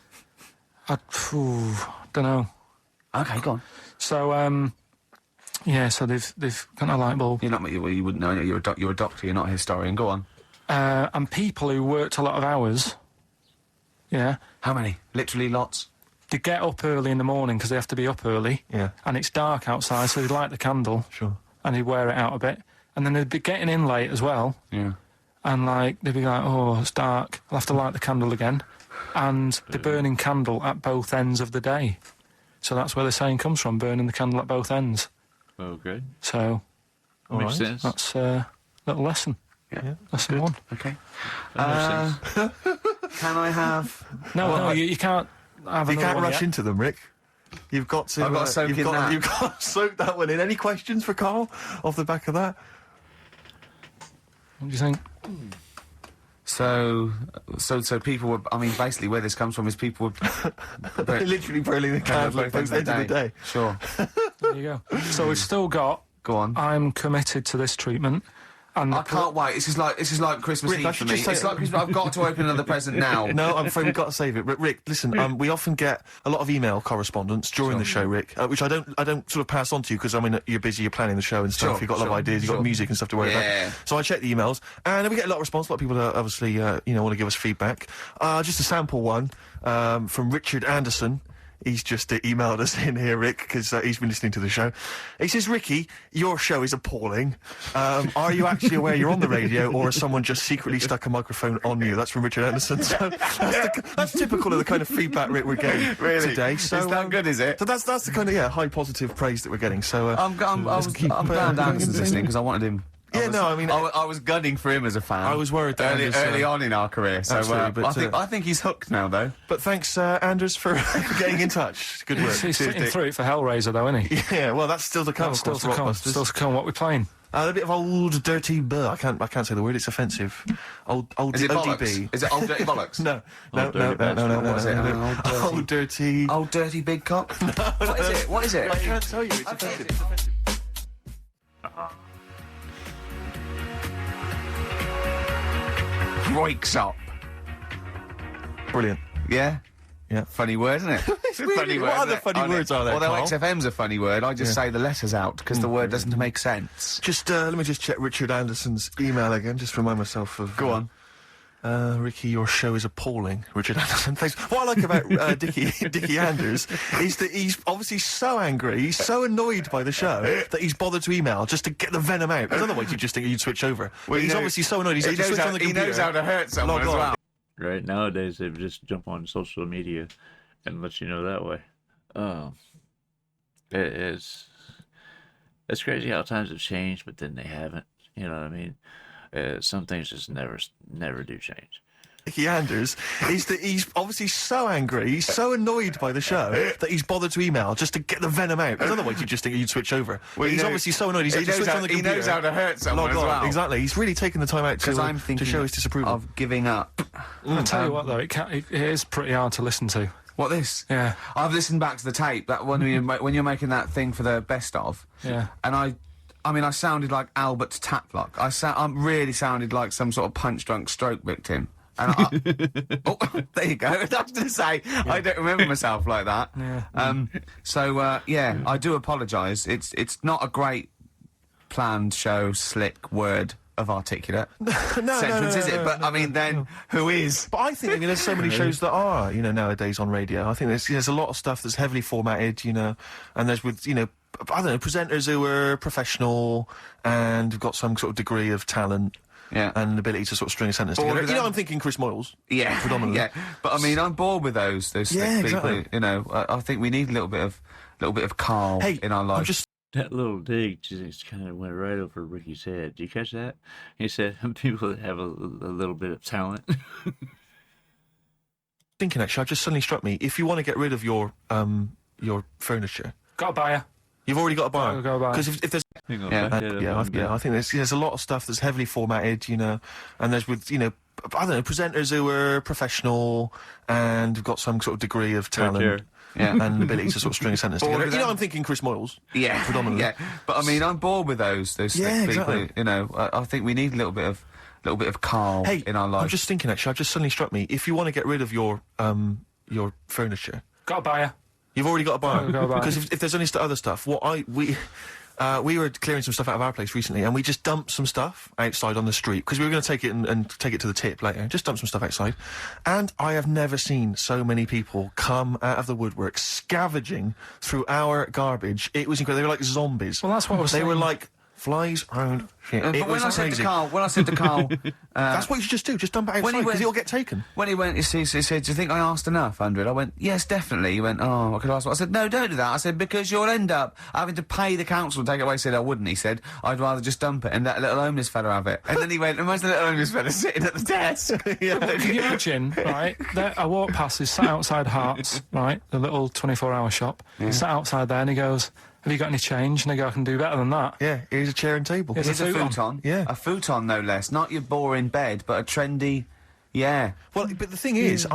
S4: don't know.
S2: Okay, go on.
S4: So, yeah, so they've got a light bulb.
S2: You're not. You wouldn't know. You're a doctor. You're not a historian. Go on.
S4: And people who worked a lot of hours, yeah,
S2: How many? Literally lots.
S4: they get up early in the morning because they have to be up early,
S3: Yeah,
S4: and it's dark outside, so they'd light the candle
S3: sure.
S4: and they'd wear it out a bit, and then they'd be getting in late as well,
S2: Yeah.
S4: and like they'd be like, oh, it's dark, I'll have to light the candle again, and they're burning candle at both ends of the day, so that's where the saying comes from, burning the candle at both ends.
S1: Okay.
S4: So
S1: Makes
S3: right.
S1: sense.
S4: that's a little lesson.
S2: Yeah.
S4: Lesson one.
S2: Okay.
S1: That makes sense.
S2: Can I have?
S4: No, you can't have
S3: You
S4: another
S3: can't
S4: one
S3: rush
S4: yet.
S3: into them, Rick. You've got to.
S2: I've got to soak
S3: you've
S2: in
S3: got,
S2: that.
S3: You've got to soak that one in. Any questions for Carl off the back of that?
S4: What do you think?
S2: So people were. I mean, basically, where this comes from is people were
S3: They're literally burning the candle at both ends of the day.
S2: Sure.
S4: There you go. So we've still got
S2: Go on.
S4: I'm committed to this treatment. And
S2: I can't wait. This is like Christmas
S3: Rick, I
S2: Eve for
S3: should
S2: me.
S3: just say-
S2: It's like Christmas. I've got to open another present now.
S3: No, I'm afraid we've got to save it. Rick, listen, we often get a lot of email correspondence during the show, Rick, which I don't sort of pass on to you because, I mean, you're busy, you're planning the show and stuff,
S2: Sure,
S3: you've got a lot of ideas, you've got music and stuff to worry
S2: Yeah.
S3: about. So I check the emails, and we get a lot of response. A lot of people obviously, want to give us feedback. Just a sample one from Richard Anderson He's just emailed us in here, Rick, because he's been listening to the show. He says, Ricky, your show is appalling. Are you actually aware you're on the radio, or has someone just secretly stuck a microphone on you? That's from Richard Anderson. So that's typical of the kind of feedback, Rick, we're getting today. So,
S2: is that good, is it?
S3: So that's the kind of, high positive praise that we're getting. So
S2: I'm glad Anderson's listening, because I wanted him. I was gunning for him as a fan.
S3: I was worried that
S2: early on in our career. So I think he's hooked now, though.
S3: But thanks, Anders, for getting in touch. Good work.
S4: He's sitting through it for Hellraiser, though, isn't he?
S3: Yeah, well, that's still to come.
S4: That's still to come.
S3: Rockbusters.
S4: Still to come. What are we playing?
S3: A bit of old dirty I can't say the word. It's offensive. Old
S2: Is it
S3: ODB.
S2: bollocks? Is it old dirty bollocks?
S3: No.
S2: What is it?
S3: Old dirty.
S2: Old dirty big cock. What is it? What is it?
S3: I can't tell you. It's offensive.
S2: Roiks up.
S3: Brilliant.
S2: Yeah?
S3: Yeah.
S2: Funny word, isn't it? It's a funny word.
S3: What other
S2: isn't it?
S3: funny words are there,
S2: Although
S3: Carl?
S2: XFM's a funny word, I just say the letters out because the word doesn't make sense.
S3: Just let me just check Richard Anderson's email again, just to remind myself of.
S2: Go on.
S3: Ricky, your show is appalling. Richard Anderson, thanks. What I like about Dickie Anders is that he's obviously so angry, he's so annoyed by the show that he's bothered to email just to get the venom out. Because otherwise you'd just think you'd switch over. Well, he's obviously so annoyed, he's
S2: He
S3: just
S2: knows,
S3: switched
S2: how,
S3: on the
S2: he
S3: computer.
S2: knows how to hurt someone as
S3: Log on.
S2: well.
S1: Right nowadays, they just jump on social media and let you know that way. It's crazy how times have changed, but then they haven't. You know what I mean? Some things just never do change.
S3: Dickie Anders is that he's obviously so angry, he's so annoyed by the show that he's bothered to email just to get the venom out. Because otherwise you'd just think you'd switch over. Well, he's obviously so annoyed, he's just switched on the computer.
S2: He knows how to hurt someone as
S3: Log on.
S2: well.
S3: Exactly, he's really taken the time out to show his disapproval.
S2: Of giving up.
S4: I'll tell you what, though, it is pretty hard to listen to.
S2: What, this?
S4: Yeah.
S2: I've listened back to the tape, that when you're making that thing for the best of.
S4: Yeah.
S2: And I sounded like Albert Taplock. I really sounded like some sort of punch-drunk stroke victim. And oh, there you go. I was going to say, I don't remember myself like that.
S4: Yeah.
S2: I do apologise. It's not a great planned show, slick word of articulate sentence, is it? But I mean, then who is?
S3: But I think there's so many shows that are, nowadays on radio. I think there's a lot of stuff that's heavily formatted, and there's with, I don't know, presenters who are professional and have got some sort of degree of talent.
S2: Yeah.
S3: And ability to sort of string a sentence together. I'm thinking Chris Moyles.
S2: Yeah.
S3: Predominantly.
S2: Yeah. But I mean, I'm bored with those slick
S3: exactly.
S2: people. I think we need a little bit of Carl in our life.
S1: That little dig just kind of went right over Ricky's head. Did you catch that? He said people that have a little bit of talent.
S3: Thinking actually, I've just suddenly struck me. If you want to get rid of your furniture,
S4: Got a buyer.
S3: you've already got a buyer.
S4: Got a buyer.
S3: Because if there's
S1: Hang on,
S2: Yeah.
S1: back that up.
S3: I think there's a lot of stuff that's heavily formatted, and there's with I don't know, presenters who are professional and have got some sort of degree of talent.
S2: Yeah.
S3: And ability to sort of string a sentence
S2: Bored
S3: together.
S2: with them.
S3: I'm thinking Chris Moyles.
S2: Yeah.
S3: Predominantly.
S2: Yeah. But I mean, I'm bored with those slick
S3: exactly.
S2: people. I think we need a little bit of Carl in our life.
S3: I'm just thinking actually, I've just suddenly struck me. If you want to get rid of your furniture,
S4: Got a buyer.
S3: you've already got a buyer.
S4: Got a buyer.
S3: Because if there's any other stuff, we were clearing some stuff out of our place recently, and we just dumped some stuff outside on the street because we were going to take it and take it to the tip later. Just dump some stuff outside, and I have never seen so many people come out of the woodwork scavenging through our garbage. It was incredible. They were like zombies.
S4: Well, that's what I was
S3: They
S4: saying.
S3: were like flies around shit.
S2: But
S3: It was
S2: when I
S3: crazy.
S2: said to Carl,
S3: That's what you should just do. Just dump it
S2: when he
S3: outside because
S2: went-
S3: it'll get taken.
S2: when he went, he said, "Do you think I asked enough, 100?" I went, "Yes, definitely." He went, "Oh, I could ask." I said, "No, don't do that." I said, "Because you'll end up having to pay the council to take it away." He said, "I wouldn't." He said, "I'd rather just dump it and let a little homeless fella have it." And then he went, "Imagine the little homeless fella sitting at the desk."
S4: Can you imagine, right? I walk past, he's sat outside Hearts, right? The little 24-hour shop. He's sat outside there and he goes, "Have you got any change?" And I go, "I can do better than that."
S3: Yeah, here's a chair and table.
S4: Yes.
S2: Here's a
S4: futon.
S2: futon.
S3: Yeah.
S2: A futon, no less. Not your boring bed, but a trendy... Yeah.
S3: Well, but the thing is,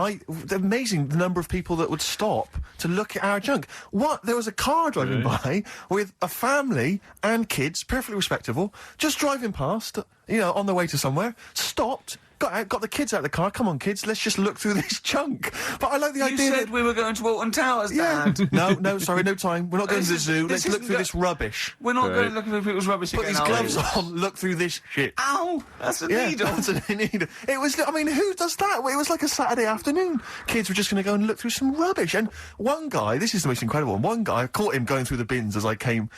S3: amazing the number of people that would stop to look at our junk. What? There was a car driving by with a family and kids, perfectly respectable, just driving past, on the way to somewhere, stopped, got out, got the kids out of the car. Come on, kids, let's just look through this junk. But I like the idea.
S5: You said we were going to Alton Towers, Dad.
S3: No, sorry, no time. We're not going to the zoo. Let's look through this rubbish.
S5: We're not going looking for people's rubbish
S3: Put
S5: again,
S3: these
S5: are
S3: gloves
S5: we?
S3: on. Look through this shit.
S5: Ow! That's a needle.
S3: That's a needle. It was. I mean, who does that? It was like a Saturday afternoon. Kids were just going to go and look through some rubbish. And one guy, this is the most incredible one. One guy, I caught him going through the bins as I came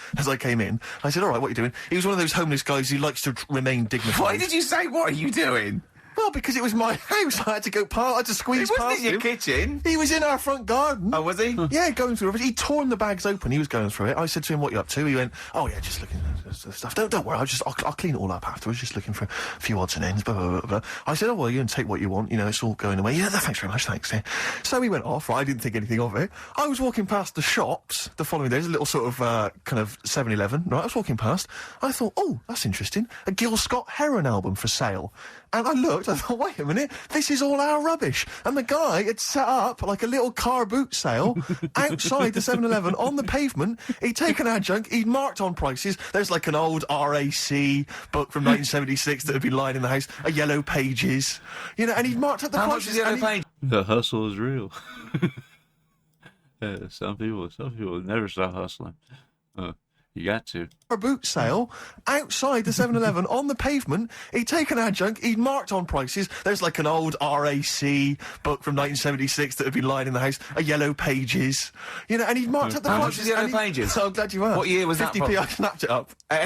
S3: in. I said, "All right, what are you doing?" He was one of those homeless guys who likes to remain dignified.
S5: Why did you say, what are you doing?
S3: Well, because it was my house. I had to go past. I had to squeeze
S5: It wasn't
S3: past
S5: in your
S3: him.
S5: kitchen.
S3: He was in our front garden.
S5: Oh, was he?
S3: Yeah, going through it. He'd torn the bags open. He was going through it. I said to him, "What are you up to?" He went, "Oh yeah, just looking at stuff. Don't worry. I'll clean it all up afterwards. Just looking for a few odds and ends." Blah, blah, blah, blah. I said, "Oh well, you can take what you want. You know, it's all going away." "Yeah, thanks very much. Thanks." Yeah. So he went off. Right, I didn't think anything of it. I was walking past the shops the following day. There's a little sort of kind of 7-Eleven. Right, I was walking past. I thought, "Oh, that's interesting. A Gil Scott Heron album for sale." And I looked, I thought, wait a minute, this is all our rubbish. And the guy had set up like a little car boot sale outside the 7-Eleven on the pavement. He'd taken our junk, he'd marked on prices. There's like an old RAC book from 1976 that had been lying in the house, a Yellow Pages, you know, and he'd marked up the
S5: How much
S3: prices.
S5: is the Yellow
S3: and he-
S5: Page?
S1: The hustle is real. Some people never stop hustling. You got to.
S3: A boot sale outside the 7-Eleven on the pavement. He'd taken our junk, he'd marked on prices. There's like an old RAC book from 1976 that had been lying in the house, a Yellow Pages, you know, and he'd marked up the
S5: How much
S3: prices.
S5: is Yellow
S3: and he-
S5: Pages?
S3: So I'm glad you asked.
S5: What year was that
S3: 50p,
S5: from?
S3: I snapped it up. I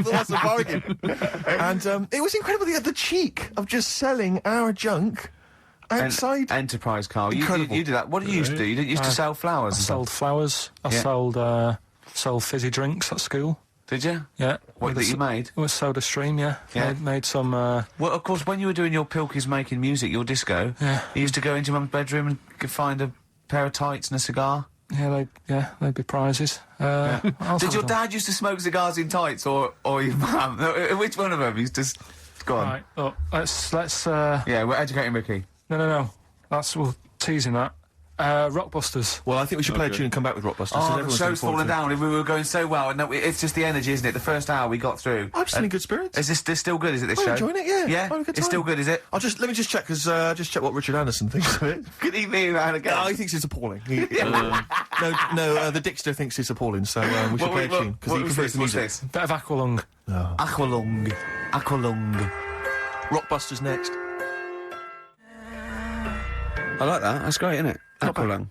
S3: thought that's a bargain. And it was incredible. He had the cheek of just selling our junk outside.
S2: Enterprise, Carl. You
S3: Incredible.
S2: did that. What did you used to do? You didn't used to sell flowers
S4: I
S2: and
S4: sold flowers. I
S2: Yeah.
S4: sold fizzy drinks at school.
S2: Did you?
S4: Yeah.
S2: What, that you made?
S4: It was Soda Stream, yeah.
S2: Yeah.
S4: Made some,
S2: Well, of course, when you were doing your Pilkies making music, your disco,
S4: Yeah.
S2: you used to go into mum's bedroom and find a pair of tights and a cigar.
S4: they'd be prizes.
S2: Did your dad used to smoke cigars in tights, or your mum? Which one of them used to... Go on.
S4: Right, look, let's,
S2: Yeah, we're educating Ricky.
S4: no. We're teasing that. Rockbusters.
S3: Well, I think we should play a tune and come back with Rockbusters.
S2: Oh, the
S3: Everyone's
S2: show's
S3: looking
S2: fallen
S3: forward to it.
S2: down. We were going so well, and it's just the energy, isn't it? The first hour we got through.
S3: I'm still in good spirits.
S2: Is this still good? Is it this
S3: I'm
S2: show?
S3: enjoying it, yeah.
S2: Yeah,
S3: Having a good
S2: it's
S3: time.
S2: still good, is it?
S3: Let me just check, because just check what Richard Anderson thinks of it.
S2: Good evening, man. Again.
S3: He thinks it's appalling. The Dixter thinks it's appalling, so we should play a tune, because he prefers the music.
S2: What's this?
S4: Bit of Aqualung.
S2: Aqualung.
S3: Rockbusters next.
S2: I like that. That's great, isn't it? Aqualung.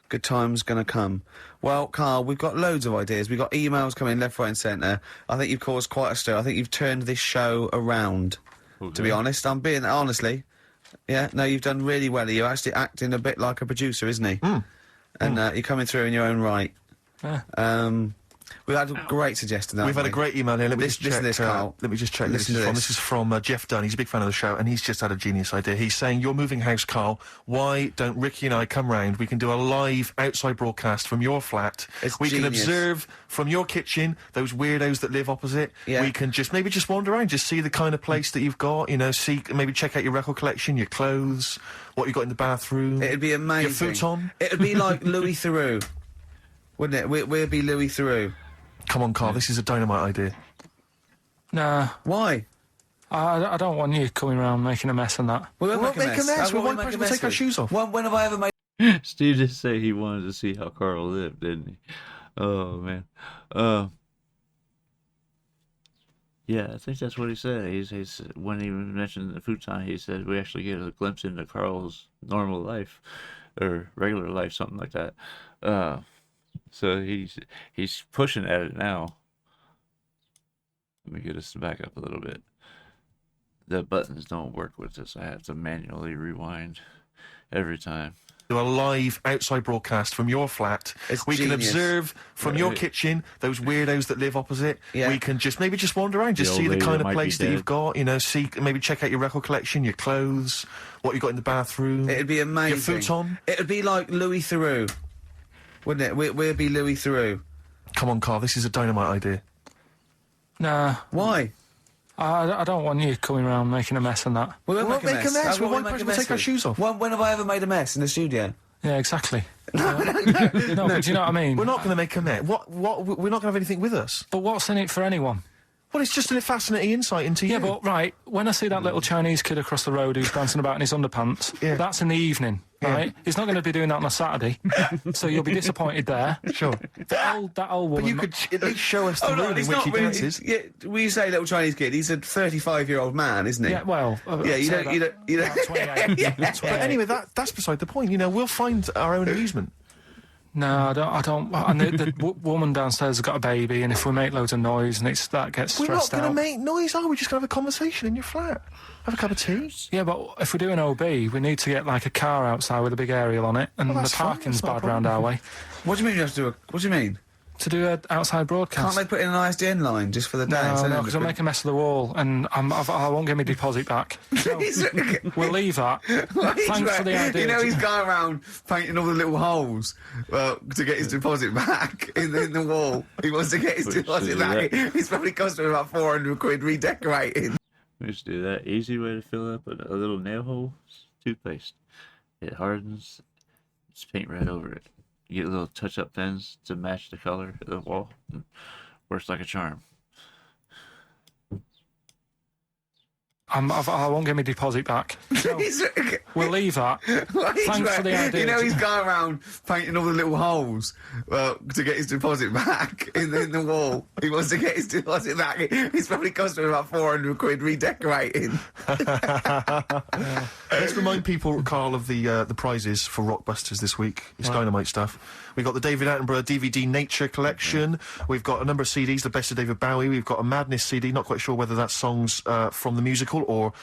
S2: Good time's gonna come. Well, Carl, we've got loads of ideas. We've got emails coming left, right and centre. I think you've caused quite a stir. I think you've turned this show around, to be honest. I'm being... Honestly. Yeah, no, you've done really well. You're actually acting a bit like a producer, isn't he? And you're coming through in your own right.
S4: Yeah.
S2: We've had a great suggestion.
S3: We've had a great email here. Let me just check.
S2: Listen to this, Carl.
S3: Let me just check.
S2: Listen to this.
S3: This is from Jeff Dunn. He's a big fan of the show, and he's just had a genius idea. He's saying, "You're moving house, Carl. Why don't Ricky and I come round? We can do a live outside broadcast from your flat.
S2: It's
S3: we can
S2: genius.
S3: observe from your kitchen those weirdos that live opposite.
S2: Yeah.
S3: We can just wander around, just see the kind of place that you've got. You know, maybe check out your record collection, your clothes, what you've got in the bathroom.
S2: It'd be amazing.
S3: Your futon.
S2: It'd be like Louis Theroux, wouldn't it? We'd be Louis Theroux.
S3: Come on, Carl. This is a dynamite idea.
S4: Nah,
S2: Why?
S4: I don't want you coming around making a mess and that.
S2: We
S3: We won't make a mess.
S2: That's
S3: We
S2: what
S3: won't
S2: make a
S3: we'll
S2: mess
S3: take our
S2: with.
S3: shoes off.
S2: When have I ever made...
S1: Steve did say he wanted to see how Carl lived, didn't he? Oh man. Yeah, I think that's what he said. He's when he mentioned the futon, he said we actually get a glimpse into Carl's normal life or regular life, something like that. So he's pushing at it now. Let me get us back up a little bit. The buttons don't work with this. I have to manually rewind every time.
S3: Do a live outside broadcast from your flat.
S2: It's
S3: we can
S2: genius.
S3: observe from your kitchen those weirdos that live opposite.
S2: Yeah.
S3: We can just wander around, just
S1: The
S3: see
S1: old
S3: the
S1: lady
S3: kind
S1: that
S3: of
S1: might be
S3: place that
S1: dead.
S3: you've got. You know, maybe check out your record collection, your clothes, what you've got in the bathroom.
S2: It'd be amazing.
S3: Your futon.
S2: It'd be like Louis Theroux, wouldn't it? We'd be Louis Theroux.
S3: Come on, Carl. This is a dynamite idea.
S4: Nah,
S2: Why?
S4: I don't want you coming around making a mess and that.
S2: We
S3: won't make a mess.
S2: That's
S3: We
S2: what
S3: won't
S2: make a
S3: we'll
S2: mess
S3: take our
S2: with.
S3: shoes off.
S2: When have I ever made a mess in the studio?
S4: Yeah, exactly. No, but do you know what I mean?
S3: We're not going to make a mess. What? We're not going to have anything with us.
S4: But what's in it for anyone?
S3: Well, it's just a fascinating insight into you.
S4: Yeah, but right, when I see that little Chinese kid across the road who's dancing about in his underpants,
S3: Yeah.
S4: that's in the evening, right? He's not going to be doing that on a Saturday, so you'll be disappointed there.
S3: Sure.
S4: That old woman.
S3: But you could at least show us the
S2: Oh, no,
S3: mood in
S2: he's
S3: which
S2: not
S3: he
S2: really.
S3: dances.
S2: Yeah, when you say little Chinese kid, he's a 35-year-old man, isn't he?
S4: Yeah, well.
S2: Yeah, you
S4: say
S2: don't.
S4: that. About 28.
S2: Yeah.
S4: 28.
S3: But anyway, that's beside the point. You know, we'll find our own amusement.
S4: No, I don't. And the woman downstairs has got a baby, and if we make loads of noise and that gets
S3: We're not
S4: stressed
S3: going to
S4: out.
S3: make noise, are we? Just going to have a conversation in your flat. Have a cup of tea.
S4: Yeah, but if we're doing OB, we need to get like a car outside with a big aerial on it, and
S3: Well,
S4: the
S3: that's fine,
S4: parking's
S3: that's not a
S4: bad round our way.
S2: What do you mean you have to do? What do you mean?
S4: To do an outside broadcast.
S2: Can't they put in an ISDN line just for the dance?
S4: No, because I'll make a mess of the wall, and I won't get my deposit back. So we'll leave that. Thanks for the idea.
S2: You know, he's going around painting all the little holes to get his deposit back in the wall. He wants to get his deposit back. It's probably cost him about 400 quid redecorating.
S1: We just do that. Easy way to fill up a little nail hole. Toothpaste. It hardens. Just paint right over it. You get little touch-up pens to match the color of the wall. Works like a charm.
S4: I won't get my deposit back. So we'll leave that. Thanks for the idea.
S2: You know, he's going around painting all the little holes to get his deposit back in the wall. He wants to get his deposit back. It's probably cost him about 400 quid redecorating.
S3: Let's remind people, Carl, of the prizes for Rockbusters this week. It's dynamite stuff. We've got the David Attenborough DVD Nature Collection. We've got a number of CDs, the best of David Bowie. We've got a Madness CD, not quite sure whether that's songs from the musical or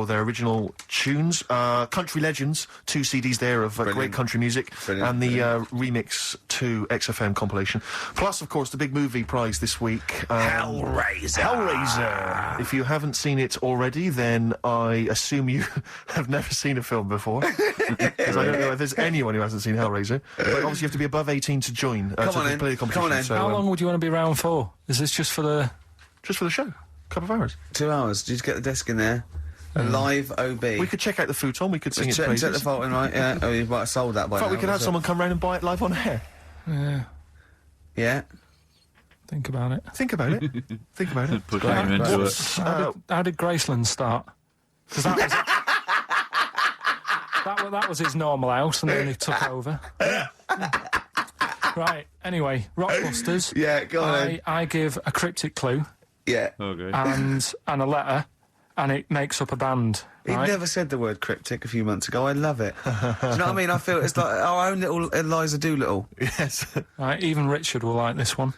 S3: their original tunes. Country Legends, 2 CDs there of great country music.
S2: Brilliant.
S3: And the Remix 2 XFM compilation. Plus, of course, the big movie prize this week. Hellraiser. If you haven't seen it already, then I assume you have never seen a film before. Because I don't know if there's anyone who hasn't seen Hellraiser. But obviously you have to be above 18 to join to play the competition.
S2: Come on in.
S3: So,
S4: How long would you want to be around for? Is this just for the...
S3: just for the show. A couple of hours.
S2: 2 hours. Did you get the desk in there? A live OB.
S3: We could check out the futon. We could sing its
S2: check
S3: praises.
S2: the fault in, right? Yeah. Oh, you might have sold that by
S3: In fact,
S2: now.
S3: we could have someone come round and buy it live on air.
S4: Yeah,
S2: Yeah.
S4: think about it.
S3: Think about it. Think about it.
S1: Pushing him into it.
S4: How did Graceland start? Because that was... that was his normal house, and then he took over. Right, anyway, Rockbusters.
S2: Yeah, go on.
S4: I give a cryptic clue
S2: Yeah.
S1: Okay.
S4: and a letter, and it makes up a band.
S2: He
S4: Right?
S2: never said the word cryptic a few months ago. I love it. Do you know what I mean? I feel it's like our own little Eliza Doolittle.
S3: Yes.
S4: Right, even Richard will like this one.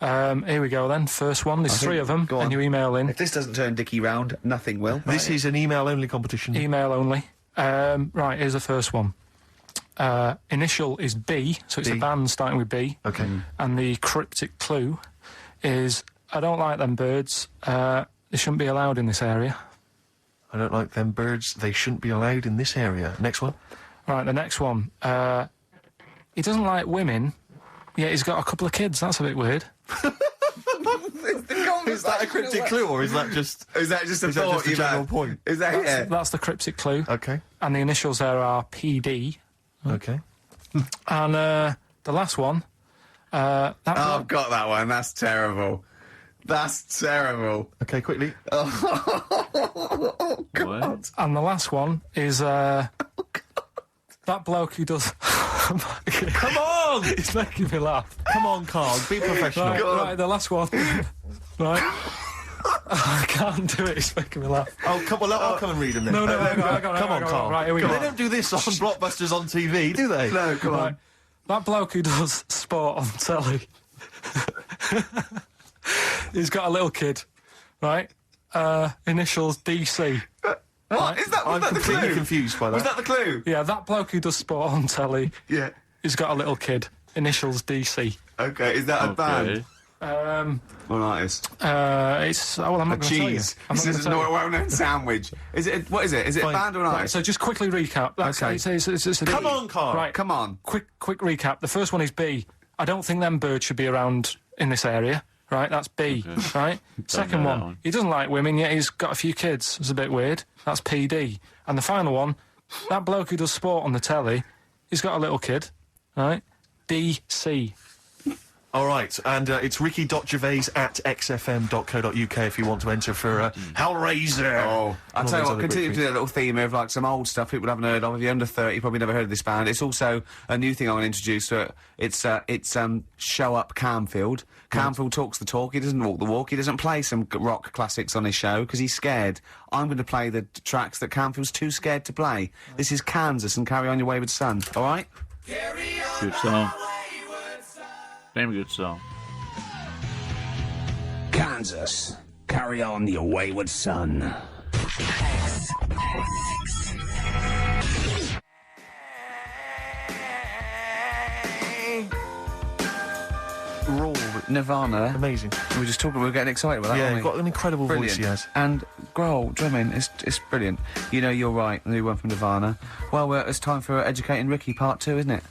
S4: Here we go then. First one. There's 3 of them,
S2: go on.
S4: and you email in.
S2: If this doesn't turn Dickie round, nothing will.
S3: This is an email-only competition.
S4: Email only. Right, here's the first one. Initial is B, so it's
S3: B.
S4: a band starting with B.
S3: Okay.
S4: And the cryptic clue is, I don't like them birds. They shouldn't be allowed in this area.
S3: I don't like them birds. They shouldn't be allowed in this area. Next one.
S4: Right, the next one. He doesn't like women, yet he's got a couple of kids. That's a bit weird.
S3: Is that a cryptic clue, or is that just...
S2: Is that just a
S3: Is that
S2: thought
S3: just a
S2: you've
S3: general
S2: had?
S3: point?
S2: Is that it?
S4: That's the cryptic clue.
S3: Okay.
S4: And the initials there are PD.
S3: Okay.
S4: And the last one.
S2: Oh, I've got that one. That's terrible. That's terrible.
S3: Okay, quickly.
S2: Oh, God.
S1: What?
S4: And the last one is that bloke who does.
S3: Come on!
S4: It's making me laugh.
S3: Come on, Carl. Be professional.
S4: Right, the last one. Right. I can't do it. It's making me laugh.
S3: Oh, come on. I'll come and read them then.
S4: No, I got it.
S3: Come on, Carl.
S4: Right, here we go.
S3: They don't do this on Blockbusters on TV, do they?
S2: No, come on.
S4: That bloke who does sport on telly. He's got a little kid, right? Initials DC.
S2: What? Is that, was
S3: I'm
S2: that the
S3: completely
S2: clue?
S3: confused by that.
S2: Was that the clue?
S4: Yeah, that bloke who does sport on telly.
S2: Yeah.
S4: He's got a little kid. Initials DC.
S2: Okay, is that a band?
S1: Okay.
S2: Or an artist?
S4: It's well, I'm not going to tell you.
S2: Cheese.
S4: I'm not
S2: This
S4: gonna
S2: is
S4: tell
S2: a
S4: you.
S2: well-known sandwich. Is it? What is it? Is it a
S3: Fine.
S2: band or an
S4: Right,
S2: artist?
S4: so just quickly recap. That's,
S2: Okay.
S4: it's a
S3: Come
S4: D.
S3: on, Carl.
S4: Right,
S2: Come on.
S4: quick recap. The first one is B. I don't think them birds should be around in this area. Right, that's B. Right. Second
S1: know
S4: one,
S1: that one.
S4: he doesn't like women, yet he's got a few kids. It's a bit weird. That's PD. And the final one, that bloke who does sport on the telly, he's got a little kid. Right. DC.
S3: All right, and it's ricky.gervais@xfm.co.uk if you want to enter for Hellraiser.
S2: Oh, I'll
S3: And all
S2: tell you
S3: those
S2: what,
S3: other
S2: continue
S3: great
S2: to do a little theme of like some old stuff people haven't heard of. If you're under 30, you probably never heard of this band. It's also a new thing I'm going to introduce to it. It's Show Up Camfield. Camfield talks the talk, he doesn't walk the walk, he doesn't play some rock classics on his show because he's scared. I'm going to play the tracks that Camfield's too scared to play. This is Kansas and Carry On Your Wayward Son, alright?
S1: Good song. Damn good song.
S5: Kansas, carry on your wayward son.
S2: Raw, Nirvana.
S3: Amazing.
S2: We were just talking, we were getting excited about that,
S3: Yeah,
S2: weren't
S3: he's
S2: we?
S3: got an incredible
S2: Brilliant.
S3: voice he has.
S2: And Grohl drumming, it's brilliant. You know, you're right, the new one from Nirvana. Well, it's time for Educating Ricky Part 2, isn't it?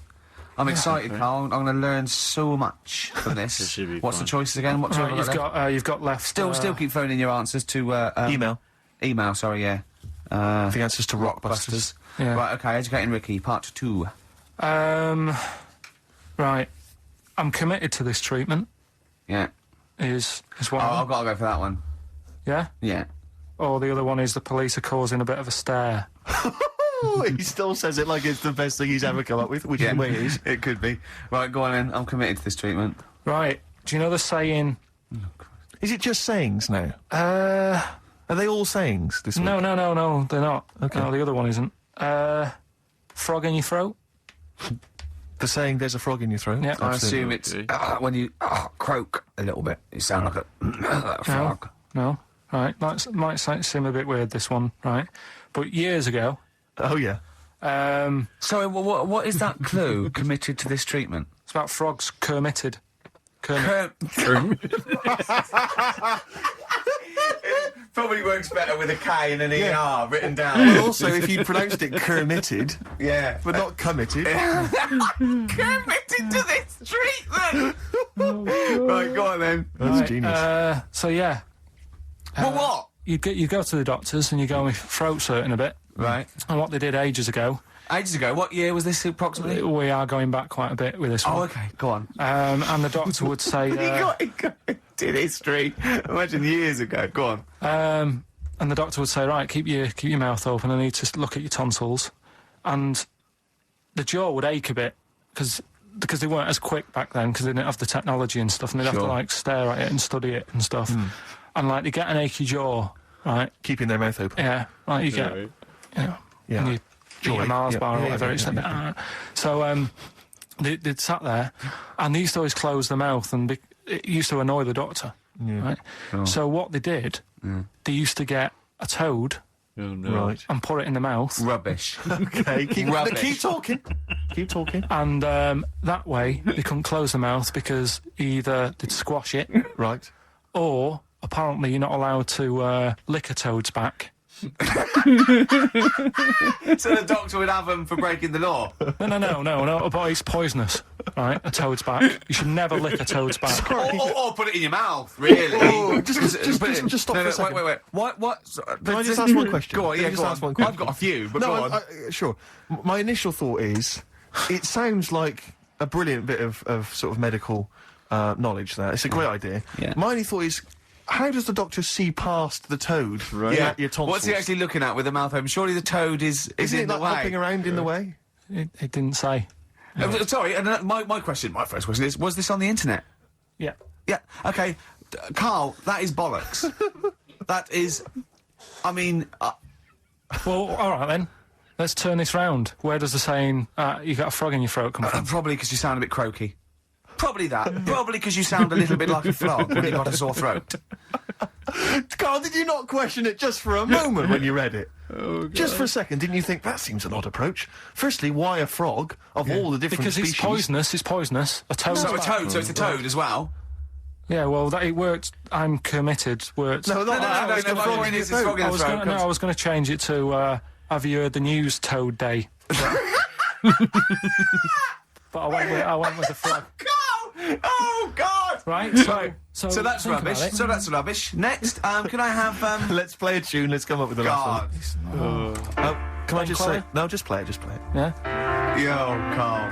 S2: I'm excited, Carl. I'm going to learn so much from this.
S1: This should be
S2: What's
S1: fun.
S2: the choices again? What two
S4: Right,
S2: have I left?
S4: you've got left.
S2: Still keep phoning your answers to
S3: Email.
S2: Email, sorry, yeah.
S3: The answers to Rockbusters.
S4: Yeah.
S2: Right, okay, Educating Ricky, Part 2.
S4: Right. I'm committed to this treatment.
S2: Yeah.
S4: Is
S2: Oh,
S4: one.
S2: I've got to go for that one.
S4: Yeah.
S2: Yeah.
S4: Or the other one is the police are causing a bit of a stir.
S3: He still says it like it's the best thing he's ever come up with, which is the way it is.
S2: It could be. Right, go on then. I'm committed to this treatment.
S4: Right. Do you know the saying?
S3: Is it just sayings now? Are they all sayings this week?
S4: No, they're not.
S3: Okay.
S4: No, the other one isn't. Frog in your throat.
S3: The saying, there's a frog in your throat?
S4: Yeah.
S2: I
S3: Absolutely.
S2: assume it's when you croak a little bit. You sound like a frog.
S4: No. Right. Might seem a bit weird, this one, right? But years ago,
S3: Oh, yeah.
S2: Sorry, what is that clue? Committed to this treatment?
S4: it's about frogs kermitted. Kermit.
S2: Probably works better with a K and an ER written down.
S3: And also, if you pronounced it committed,
S2: Yeah.
S3: but not committed.
S2: Committed to this treatment! Right, go on then.
S3: That's genius.
S4: So yeah,
S2: Well, what?
S4: you go to the doctors and you go, my throat's hurting a bit.
S2: Right.
S4: And what they did ages ago,
S2: Ages ago. What year was this approximately?
S4: we are going back quite a bit with this one.
S2: Oh, okay. Go on.
S4: And the doctor would say,
S2: Did history. Imagine years ago. Go on.
S4: and the doctor would say, right, keep your mouth open. I need to look at your tonsils, and the jaw would ache a bit because they weren't as quick back then because they didn't have the technology and stuff, and they'd have to
S2: Sure.
S4: like stare at it and study it and stuff, and like they get an achy jaw, right?
S3: Keeping their mouth open.
S4: Yeah, like you get, you know,
S3: Yeah.
S4: when you eat a Mars bar or whatever, it's a bit. So they'd sat there, and they used to always close their mouth, and it used to annoy the doctor. Right? So what they did, they used to get a toad
S1: Oh, no.
S3: Right.
S4: and put it in the mouth,
S2: Rubbish.
S3: Okay,
S2: Rubbish.
S3: keep talking. Keep talking.
S4: and that way they couldn't close the mouth because either they'd squash it,
S3: Right.
S4: or apparently you're not allowed to lick a toad's back.
S2: So the doctor would have them for breaking the law.
S4: No, but it's poisonous, right? A toad's back. You should never lick a toad's back.
S2: Or put it in your mouth, really.
S3: Oh, just stop for a second.
S2: Wait. What?
S3: Can I just ask one question?
S2: Go on,
S3: Can I
S2: yeah,
S3: just
S2: go
S3: ask
S2: on.
S3: one question?
S2: I've got a few, but
S3: No,
S2: go on.
S3: sure. My initial thought is, it sounds like a brilliant bit of sort of medical knowledge there. It's a great idea.
S2: Yeah.
S3: My only thought is, how does the doctor see past the toad?
S1: Right.
S3: Yeah, your tonsils.
S2: What's he actually looking at with the mouth open? Surely the toad is
S3: Isn't
S2: in
S3: it
S2: the
S3: like hopping
S2: way.
S3: around in the way?
S4: It didn't say.
S2: Sorry, and my first question is, was this on the internet?
S4: Yeah.
S2: Yeah, okay. Carl, that is bollocks. That is, I mean,
S4: Well, all right then. Let's turn this round. Where does the saying "you got a frog in your throat" come from?
S2: probably because you sound a bit croaky. Probably that. Probably because you sound a little bit like a frog when you got a sore throat.
S3: Carl, did you not question it just for a moment when you read it? Just for a second, didn't you think that seems an odd approach? Firstly, why a frog of all the different
S4: Because
S3: species?
S4: it's poisonous. It's poisonous. A toad.
S2: So it's a toad as well.
S4: Yeah. Well, it worked. I'm committed. Worked.
S3: No, not that.
S2: no,
S3: It's
S2: no,
S3: the
S2: my
S3: frog
S2: point
S3: in your
S2: is it's frog in
S3: throat.
S2: the throat.
S4: I was going to change it to "Have you heard the news, Toad Day?" But I went with the frog.
S2: Oh God!
S4: Right. So
S2: that's
S4: think about
S2: rubbish.
S4: it.
S2: So that's rubbish. Next, can I have
S3: Let's play a tune. Let's come up with the last
S2: God?
S3: one. Can I just
S4: Chloe?
S3: say? No, just play it. Just play it.
S4: Yeah.
S2: Yo, Carl.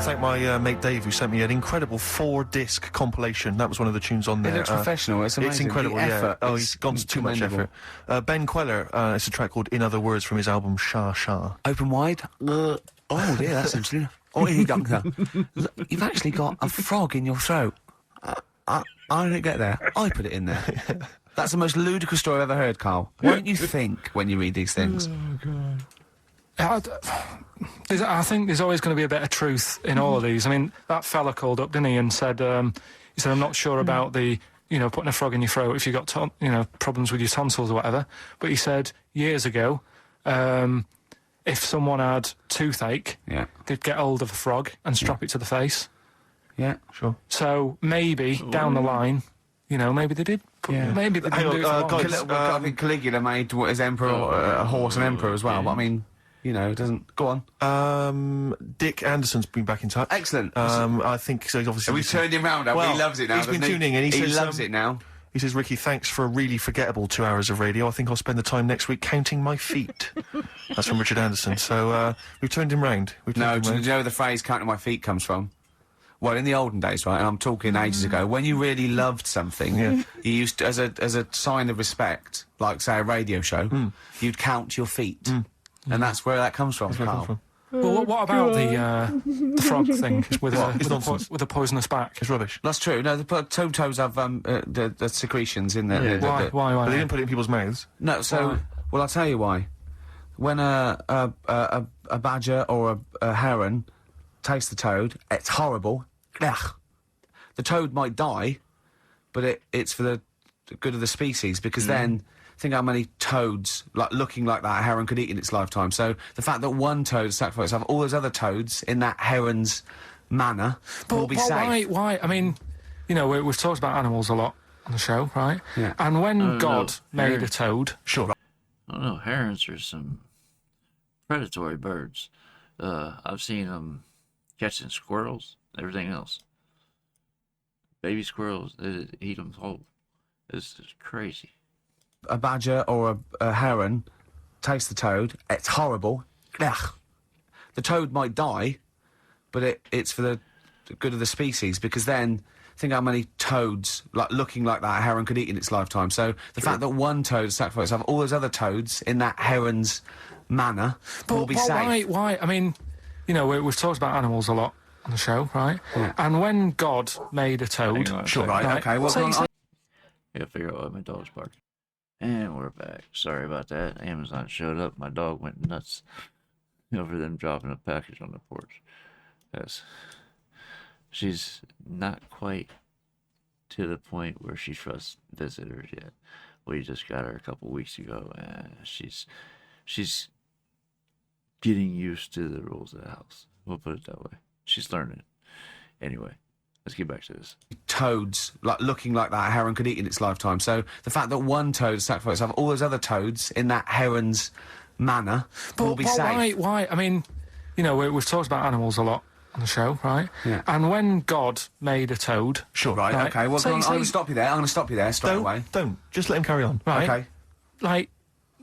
S3: thank my mate Dave, who sent me an incredible 4-disc compilation. That was one of the tunes on there.
S2: It looks professional. It's amazing.
S3: It's incredible,
S2: The effort
S3: yeah. Oh,
S2: is
S3: he's gone to too much
S2: commendable.
S3: effort. Ben Queller, it's a track called In Other Words from his album Sha Sha.
S2: Open wide. Oh dear, that's interesting. Oh, here, doctor. Look, you've actually got a frog in your throat. I didn't get there. I put it in there. That's the most ludicrous story I've ever heard, Carl. What don't you think when you read these things?
S4: Oh, God. I think there's always going to be a bit of truth in all of these. I mean, that fella called up, didn't he, and said, I'm not sure about the, putting a frog in your throat if you've got, problems with your tonsils or whatever. But he said years ago, if someone had toothache, they'd get hold of a frog and strap it to the face.
S2: Yeah, sure.
S4: So maybe down the line, maybe they did. Maybe they didn't do it for long.
S2: I think Caligula made his emperor a horse and emperor as well. But I mean, it doesn't. Go on.
S3: Dick Anderson's been back in touch.
S2: Excellent.
S3: I think so. He's obviously.
S2: We've turned him round. He loves it now.
S3: He's been tuning in. He says,
S2: loves it now.
S3: He says, Ricky, thanks for a really forgettable 2 hours of radio. I think I'll spend the time next week counting my feet. That's from Richard Anderson. So we've turned him round.
S2: Do you know where the phrase "counting my feet" comes from? Well, in the olden days, right, and I'm talking ages ago, when you really loved something, you used to, as a sign of respect, like, say, a radio show, you'd count your feet. And that's where that comes from, Carl.
S4: Well, what about the frog thing with a poisonous back?
S3: It's rubbish.
S2: That's true. No, the toads have the secretions in there.
S4: Why?
S3: But they didn't put it in people's mouths.
S2: No, so... Well, I'll tell you why. When a badger or a heron tastes the toad, it's horrible. Ugh. The toad might die, but it's for the good of the species, because then think how many toads looking like that a heron could eat in its lifetime. So the fact that one toad is sacrificed, have all those other toads in that heron's manor will be safe.
S4: Why? I mean, we've talked about animals a lot on the show, right?
S2: Yeah.
S4: And when God made a toad,
S3: sure.
S1: I don't know. Herons are some predatory birds. I've seen them catching squirrels, everything else. Baby squirrels, they eat them whole. It's just crazy.
S2: A badger or a heron tastes the toad, it's horrible. Ugh. The toad might die, but it's for the good of the species, because then think how many toads looking like that a heron could eat in its lifetime. So the fact that one toad is sacrificed, have all those other toads in that heron's manor will be safe.
S4: Why? I mean, we've talked about animals a lot on the show, right?
S2: Yeah.
S4: And when God made a toad...
S1: Sure,
S2: right, okay. Well,
S1: I gotta figure out why my dog's barking. And we're back. Sorry about that. Amazon showed up. My dog went nuts over them dropping a package on the porch. Yes. She's not quite to the point where she trusts visitors yet. We just got her a couple weeks ago, and she's getting used to the rules of the house. We'll put it that way. She's learning. Anyway, let's get back to this.
S2: Toads looking like that a heron could eat in its lifetime. So the fact that one toad is sacrificed, have all those other toads in that heron's manor will be safe.
S4: Why? I mean, we've talked about animals a lot on the show, right?
S2: Yeah.
S4: And when God made a toad...
S2: Sure. Right, okay. Well, I'm going to stop you there. I'm going to stop you there straight away.
S3: Don't. Just let him carry on.
S4: Right.
S2: Okay.
S4: Like,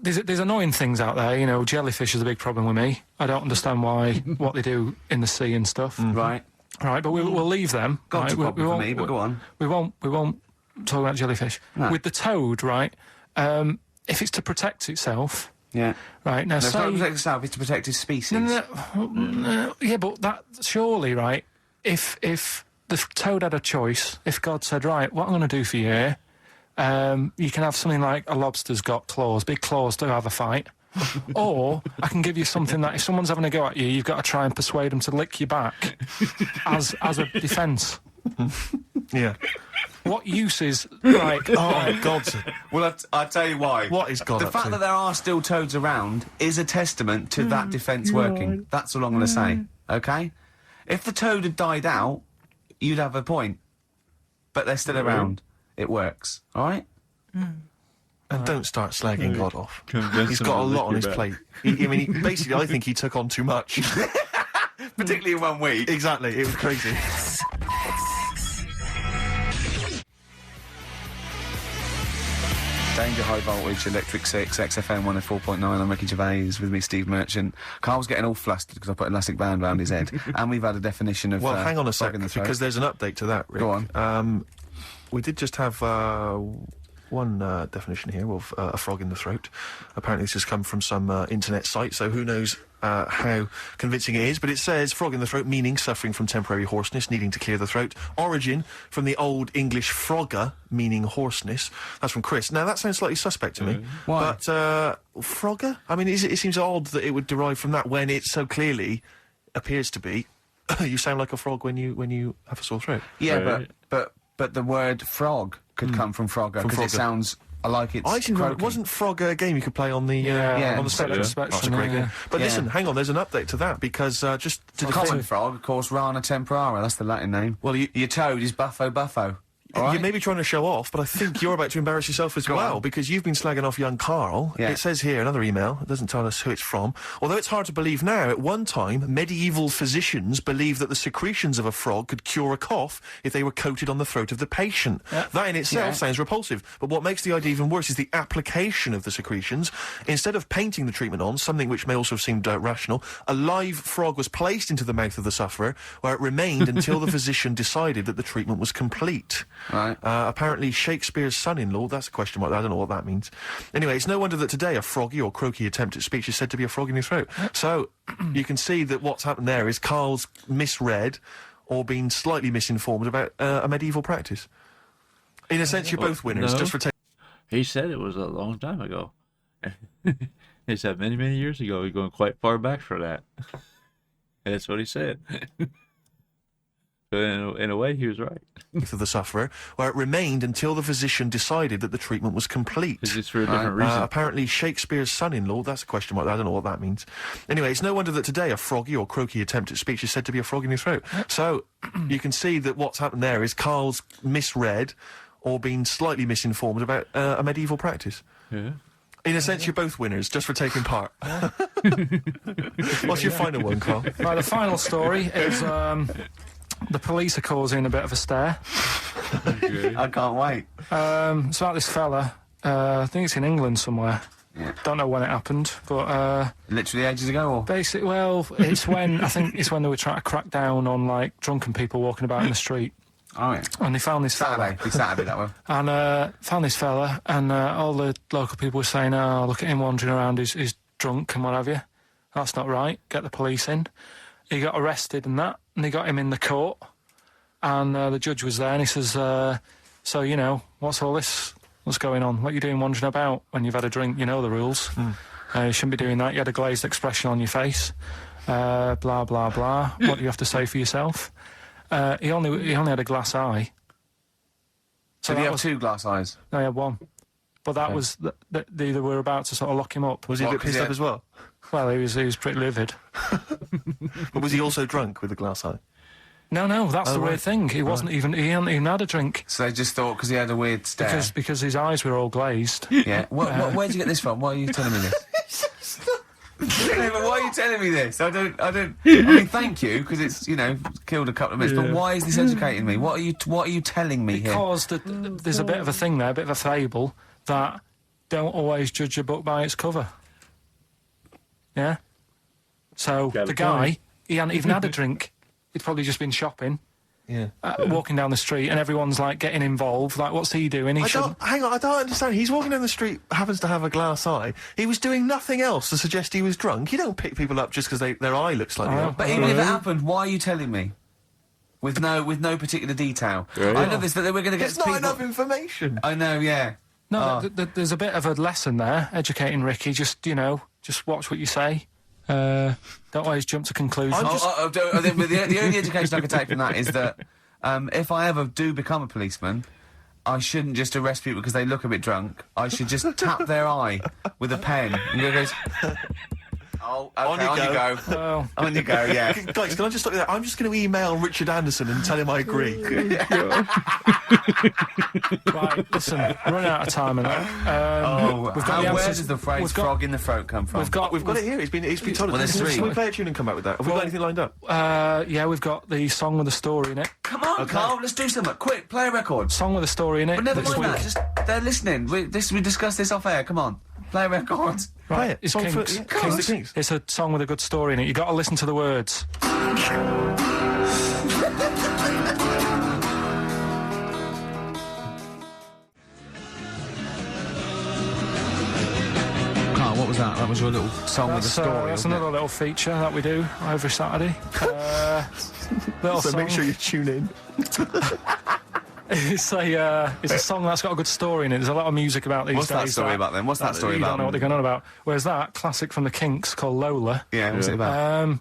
S4: there's annoying things out there, jellyfish is a big problem with me. I don't understand what they do in the sea and stuff.
S2: Right.
S4: Right, but we'll leave them.
S2: God's
S4: right?
S2: a problem for me, but go on.
S4: We won't talk about jellyfish.
S2: No.
S4: With the toad, right, if it's to protect itself...
S2: Yeah.
S4: Right, now
S2: It's
S4: say...
S2: not to protect itself, it's to protect its species.
S4: No, yeah, but that... Surely, right, if the toad had a choice, if God said, right, what I'm going to do for you here, you can have something like a lobster's got claws, big claws to have a fight. Or I can give you something that if someone's having a go at you, you've got to try and persuade them to lick your back as a defence.
S3: Yeah.
S4: What use is like?
S3: Oh, God's.
S2: Well, I'll tell you why.
S3: What is God
S2: The
S3: up
S2: fact
S3: to?
S2: that there are still toads around is a testament to that defence working. That's all I'm going to say. Okay? If the toad had died out, you'd have a point. But they're still around. It works. All right?
S3: And don't start slagging God off.
S1: Convince
S3: He's
S1: him
S3: got
S1: to
S3: a
S1: lick
S3: lot on
S1: your
S3: his
S1: back.
S3: plate. Basically, I think he took on too much.
S2: Particularly in 1 week.
S3: Exactly. It was crazy.
S2: Danger High Voltage, Electric 6, XFM 104.9. I'm Ricky Gervais, with me Steve Merchant. Carl's getting all flustered because I put an elastic band around his head. And we've had a definition of...
S3: Well, hang on a
S2: frog
S3: sec,
S2: in the throat.
S3: because there's an update to that, Rick.
S2: Go on.
S3: We did just have one definition here of a frog in the throat. Apparently this has come from some internet site, so who knows how convincing it is, but it says frog in the throat, meaning suffering from temporary hoarseness, needing to clear the throat. Origin from the Old English frogger, meaning hoarseness. That's from Chris. Now, that sounds slightly suspect to me.
S2: Why?
S3: But frogger? I mean, it seems odd that it would derive from that when it so clearly appears to be you sound like a frog when you have a sore throat.
S2: Yeah,
S1: Right.
S2: but the word frog could come from frogger, because it
S3: frogger.
S2: sounds like it's
S3: I think
S2: croaking.
S3: wasn't Frog a game you could play on the
S2: Yeah,
S3: on the Spectrum?
S4: Spectrum,
S3: That's a great
S4: yeah.
S3: game. But
S2: Yeah.
S3: listen, hang on, there's an update to that because just to
S2: The common
S3: define.
S2: frog, of course, Rana temporara, that's the Latin name.
S3: Well,
S2: Your toad is Buffo Buffo. All right?
S3: You may be trying to show off, but I think you're about to embarrass yourself as
S2: Go
S3: well,
S2: on.
S3: because you've been slagging off young Carl.
S2: Yeah.
S3: It says here, another email, it doesn't tell us who it's from. Although it's hard to believe now, at one time, medieval physicians believed that the secretions of a frog could cure a cough if they were coated on the throat of the patient. That in itself
S2: Yeah.
S3: sounds repulsive, but what makes the idea even worse is the application of the secretions. Instead of painting the treatment on, something which may also have seemed rational, a live frog was placed into the mouth of the sufferer, where it remained until the physician decided that the treatment was complete.
S2: Right.
S3: Apparently Shakespeare's son-in-law, that's a question mark, I don't know what that means. Anyway, it's no wonder that today a froggy or croaky attempt at speech is said to be a frog in your throat. So, you can see that what's happened there is Carl's misread or been slightly misinformed about a medieval practice. In a sense, you're both winners,
S1: no.
S3: just for taking...
S1: He said it was a long time ago. He said many, many years ago. He's going quite far back for that. That's what he said. So in a way, he was right.
S3: of the sufferer, where it remained until the physician decided that the treatment was complete.
S1: It's just for a different reason.
S3: Apparently Shakespeare's son-in-law, that's a question mark, I don't know what that means. Anyway, it's no wonder that today a froggy or croaky attempt at speech is said to be a frog in your throat. So, you can see that what's happened there is Carl's misread or been slightly misinformed about a medieval practice.
S1: Yeah.
S3: In a sense, you're both winners, just for taking part. What's your final one, Carl?
S4: Right, the final story is the police are causing a bit of a stir.
S2: I can't wait.
S4: It's about this fella. I think it's in England somewhere.
S2: Yeah.
S4: Don't know when it happened, but
S2: Literally ages ago, or?
S4: basically, well, it's when I think it's when they were trying to crack down on like drunken people walking about in the street,
S2: Oh, yeah.
S4: and they found this fella.
S2: Saturday. Be Saturday, that one.
S4: And found this fella, and all the local people were saying, "Oh, look at him wandering around. He's drunk and what have you." That's not right. Get the police in. He got arrested and that, and they got him in the court. And the judge was there, and he says, "So you know, what's all this? What's going on? What are you doing wandering about when you've had a drink? You know the rules. You shouldn't be doing that. You had a glazed expression on your face. Blah blah blah. What do you have to say for yourself?" He only had a glass eye.
S2: So
S4: that
S2: you have
S4: was-
S2: two glass eyes?
S4: No, he had one. But that was they were about to sort of lock him up.
S3: Was he a
S2: What,
S3: bit pissed
S2: 'cause
S3: up as well?
S4: Well, he was pretty livid.
S3: But was he also drunk with the glass eye?
S4: No, that's the
S3: right.
S4: weird thing. He wasn't even. He hadn't even had a drink
S2: So they just thought, because he had a weird stare.
S4: because his eyes were all glazed.
S2: Yeah. Where'd you get this from? Why are you telling me this? No, but why are you telling me this? I mean, thank you, because it's, you know, killed a couple of minutes, but why is this educating me? What are you telling me here?
S4: Because there's a bit of a thing there, a bit of a fable that don't always judge a book by its cover. Yeah. So
S1: Got a
S4: the guy,
S1: point.
S4: he hadn't even had a drink. He'd probably just been shopping.
S3: Yeah.
S4: Walking down the street, and everyone's like getting involved. Like, what's he doing? He shouldn't.
S3: Hang on, I don't understand. He's walking down the street, happens to have a glass eye. He was doing nothing else to suggest he was drunk. You don't pick people up just because their eye looks like
S4: Oh.
S3: that.
S2: But even if it happened, why are you telling me? With no particular detail. I know this, but then we're going to get
S3: It's not
S2: people...
S3: enough information.
S2: I know, yeah.
S4: No,
S2: Oh.
S4: there's a bit of a lesson there, educating Ricky. Just, you know, just watch what you say. Don't always jump to conclusions.
S2: The only education I can take from that is that if I ever do become a policeman, I shouldn't just arrest people because they look a bit drunk. I should just tap their eye with a pen and go, Oh, okay,
S3: On you go.
S4: Well,
S2: On you go, yeah.
S3: Guys, can I just stop you there? I'm just going to email Richard Anderson and tell him I agree.
S4: right, listen, we're running out of time and that. We've got the
S2: where
S4: answers.
S2: does the phrase
S4: We've got-
S2: frog in the throat come from?
S4: We've got
S3: We've got it here. He's been told us.
S2: Well, there's three.
S3: Can we play a tune and come back with that? Have we got anything lined up?
S4: yeah, we've got the song with a story in it.
S2: Come on, Carl, let's do something. Quick, play a record.
S4: Song with a story in it.
S2: But never
S4: this
S2: mind that,
S4: week.
S2: just, they're listening. We discussed this off air, come on. Play a record.
S3: Play it.
S4: It's
S3: Song for-
S4: Kinks.
S3: yeah, Kinks. Kinks.
S4: It's a song with a good story in it. You got to listen to the words.
S2: Carl, what was that? That was your little song with a story,
S4: That's
S2: wasn't
S4: another little feature that we do every Saturday. Little
S3: So
S4: song.
S3: make sure you tune in.
S4: It's a song that's got a good story in it. There's a lot of music about these
S2: What's that
S4: days.
S2: story about then? What's that story
S4: you
S2: about?
S4: don't know what they're going on about. Whereas that classic from the Kinks called Lola.
S2: Yeah, what's it about?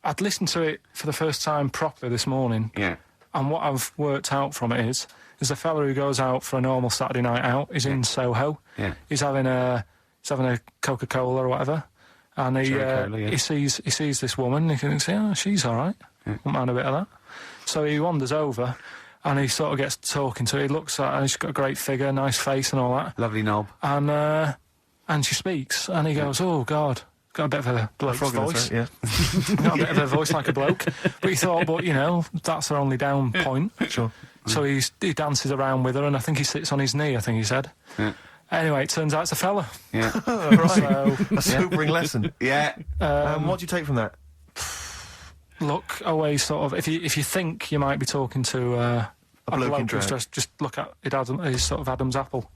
S4: I'd listened to it for the first time properly this morning,
S2: Yeah.
S4: and what I've worked out from it is a fella who goes out for a normal Saturday night out. He's in Soho.
S2: Yeah.
S4: He's having a Coca-Cola or whatever, and
S2: Cherry Cola, yeah.
S4: he sees this woman. And he thinks, oh, she's all right. Won't mind a bit of that. So he wanders over, and he sort of gets talking to her. He looks at her, and she's got a great figure, nice face, and all that.
S2: Lovely knob.
S4: And she speaks, and he goes, "Oh God." Got a bit of a bloke's
S3: Frog in the
S4: voice.
S3: throat, yeah.
S4: Got a bit of a voice like a bloke. But he thought, but, you know, that's her only down point.
S3: Sure.
S4: So he dances around with her, and I think he sits on his knee, I think he said.
S2: Yeah.
S4: Anyway, it turns out it's a fella.
S2: Yeah.
S3: Right.
S4: So,
S3: A sobering lesson.
S2: Yeah.
S3: What do you take from that?
S4: look away sort of... If you think you might be talking to a
S3: bloke in
S4: bloke,
S3: drag.
S4: just look at his sort of Adam's apple.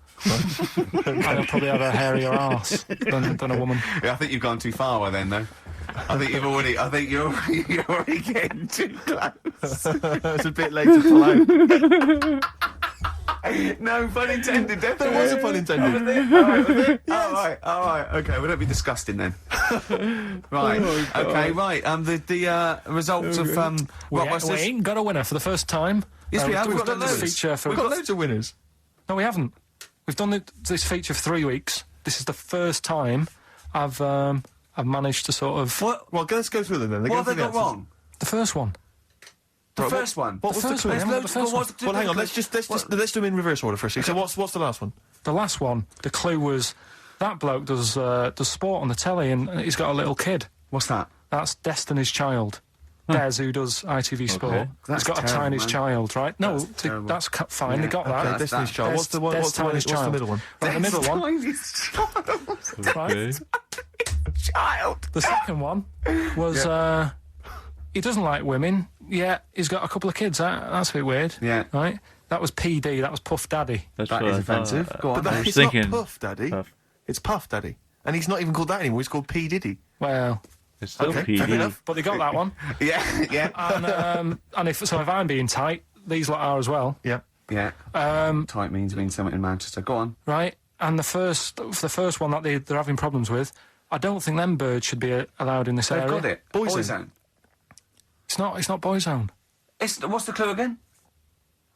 S4: And he'll probably have a hairier arse than a woman.
S2: Yeah, I think you've gone too far by then, though. I think you're already getting too close.
S3: It's a bit late to pull out.
S2: No, pun intended, definitely.
S3: There was a pun intended.
S2: All right, okay, we don't be disgusting then. Right, okay, right. The results of
S4: We
S2: Rockbusters.
S4: ain't got a winner for the first time.
S2: Yes, we have.
S4: We've
S2: We've
S4: done
S2: got
S4: this
S2: loads.
S4: feature for...
S3: We've got loads of winners.
S4: No, we haven't. We've done this feature for 3 weeks. This is the first time I've managed to sort of...
S2: What?
S3: Well, let's go through them then.
S2: What have they got wrong?
S4: The first one.
S2: The
S3: Right,
S2: first one.
S3: What was
S4: first
S3: the
S4: one,
S2: There's
S4: yeah,
S2: loads.
S4: the first
S2: what's the-
S3: Well, hang on. Let's do them in reverse order first. So what's the last one?
S4: The last one, the clue was that bloke does sport on the telly and he's got a little kid.
S2: What's that?
S4: That's Destiny's Child. Des, who does ITV Sport.
S2: That's
S4: He's got
S2: terrible,
S4: a tiny
S2: man.
S4: child, right? No,
S2: That's terrible.
S4: that's fine.
S2: Yeah,
S4: They got
S2: okay,
S4: that.
S2: that's
S3: Destiny's
S2: that.
S3: Child. What's the one?
S4: Des
S3: What's
S4: Tiny's
S3: the
S4: Child.
S3: middle one?
S4: Right, the middle one.
S2: Tiny child.
S4: The second one was he doesn't like women. Yeah, he's got a couple of kids. That's a bit weird.
S2: Yeah.
S4: Right? That was PD. That was Puff Daddy.
S1: That's
S2: That
S1: what
S2: is
S1: I thought.
S2: offensive. Go on.
S3: But
S1: was
S3: it's
S1: thinking-
S3: not Puff Daddy.
S1: Puff.
S3: It's Puff Daddy. And he's not even called that anymore. He's called P. Diddy.
S4: Well,
S1: It's still
S3: Okay, fair
S1: PD.
S3: enough.
S4: but they got that one.
S2: Yeah.
S4: And if I'm being tight, these lot are as well,
S3: Yeah.
S2: Yeah. Tight means something in Manchester. Go on.
S4: right? And the first one that they're having problems with, I don't think them birds should be allowed in this
S2: They've
S4: area.
S2: got it.
S3: Boyzone.
S4: It's not Boyzone.
S2: What's the clue again?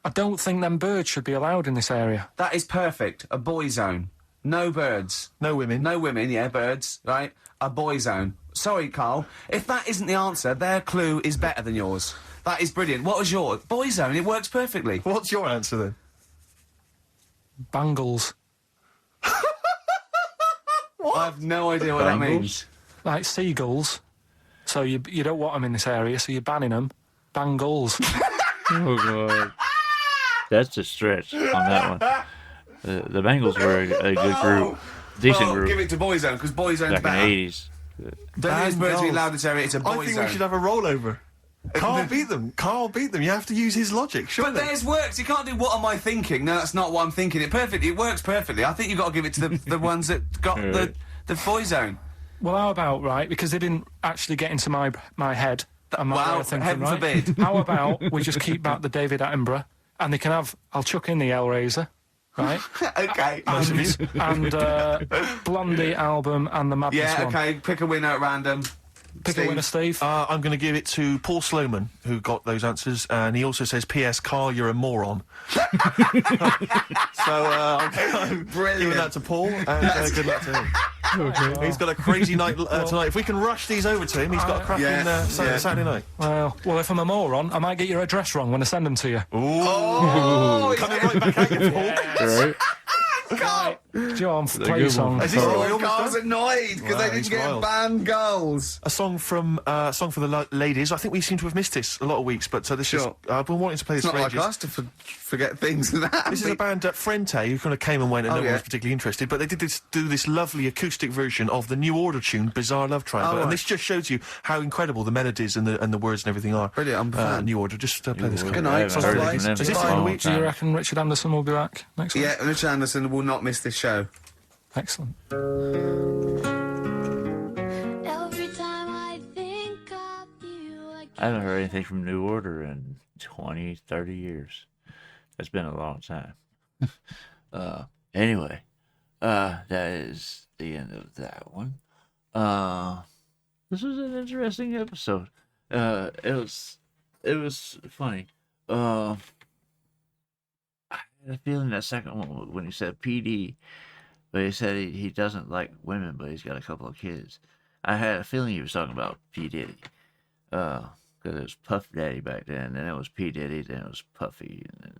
S4: I don't think them birds should be allowed in this area.
S2: That is perfect. A boy zone. No birds.
S3: No women.
S2: No women, yeah, birds, right? A boy zone. Sorry, Carl. If that isn't the answer, their clue is better than yours. That is brilliant. What was yours? Boy zone. It works perfectly.
S3: What's your answer then?
S4: Bangles.
S2: I have no idea what that
S1: Bangles?
S2: means.
S4: Like seagulls. So you don't want them in this area, so you're banning them. Bangles.
S1: Oh, God. That's a stretch on that one. The Bengals were a good group. Decent
S2: well,
S1: group
S2: give it to boy zone, because boy zone's
S1: back
S2: better.
S1: in the 80s.
S2: Don't think it's birds being
S3: Bangles.
S2: allowed in this area. It's a boy
S3: I think
S2: zone.
S3: we should have a rollover. Carl beat them. Carl beat them. You have to use his logic, surely.
S2: But theirs works. You can't do what am I thinking? No, that's not what I'm thinking. It works perfectly. I think you've got to give it to the ones that got the boy zone.
S4: Well, how about, right, because they didn't actually get into my head and my way
S2: Well,
S4: of thinking,
S2: heaven
S4: right?
S2: forbid.
S4: How about we just keep back the David Attenborough, and they can have, I'll chuck in the Hellraiser, right?
S2: Okay.
S4: and Blondie album and the Madness
S2: Yeah,
S4: one.
S2: okay. Pick a winner at random.
S4: Pick a winner, Steve.
S3: I'm going to give it to Paul Sloman, who got those answers, and he also says, P.S. Carl, you're a moron. So I'm
S2: Brilliant.
S3: giving that to Paul, and good luck to him. He's got a crazy night tonight. If we can rush these over to him, he's got a cracking Saturday night.
S4: Well, if I'm a moron, I might get your address wrong when I send them to you.
S3: Ooh. Coming right back at you, Paul.
S1: Right.
S2: Carl!
S4: John, play your song.
S2: Carl's annoyed because they didn't get band goals.
S3: A song for the ladies. I think we seem to have missed this a lot of weeks, but this is. I've been wanting to play this
S2: It's
S3: for
S2: not
S3: ages.
S2: like us to forget things that happen.
S3: This is a band, Frente, who kind of came and went and no one was particularly interested, but they did do this lovely acoustic version of the New Order tune, Bizarre Love Triangle, and this just shows you how incredible the melodies and the words and everything are.
S2: Brilliant, I'm a fan.
S3: New Order, just play this.
S2: Good night.
S3: Is this the end of the week?
S4: Do you reckon Richard Anderson will be back next week?
S2: Yeah, Richard Anderson will not miss this show.
S4: Excellent.
S1: I haven't heard anything from New Order in 20, 30 years. That's been a long time. Anyway, that is the end of that one. This was an interesting episode. It was funny. I had a feeling that second one when he said PD, but he said he doesn't like women, but he's got a couple of kids. I had a feeling he was talking about P Diddy. Because it was Puff Daddy back then, then it was P Diddy, then it was Puffy, and then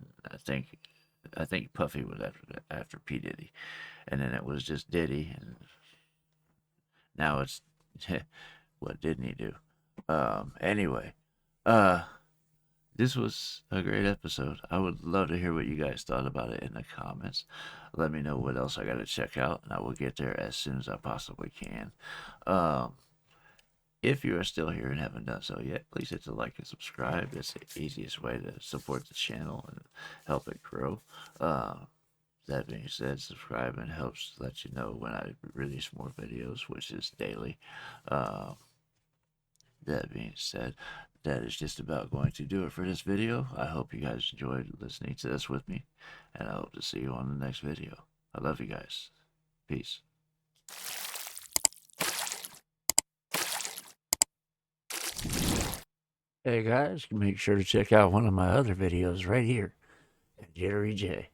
S1: I think Puffy was after P Diddy, and then it was just Diddy, and now it's what didn't he do? Anyway, this was a great episode. I would love to hear what you guys thought about it in the comments. Let me know what else I got to check out, and I will get there as soon as I possibly can. If you are still here and haven't done so yet, please hit the like and subscribe. It's the easiest way to support the channel and help it grow. That being said, subscribing helps let you know when I release more videos, which is daily. That being said, that is just about going to do it for this video. I hope you guys enjoyed listening to this with me, and I hope to see you on the next video. I love you guys. Peace. Hey guys, make sure to check out one of my other videos right here at JitteryJay.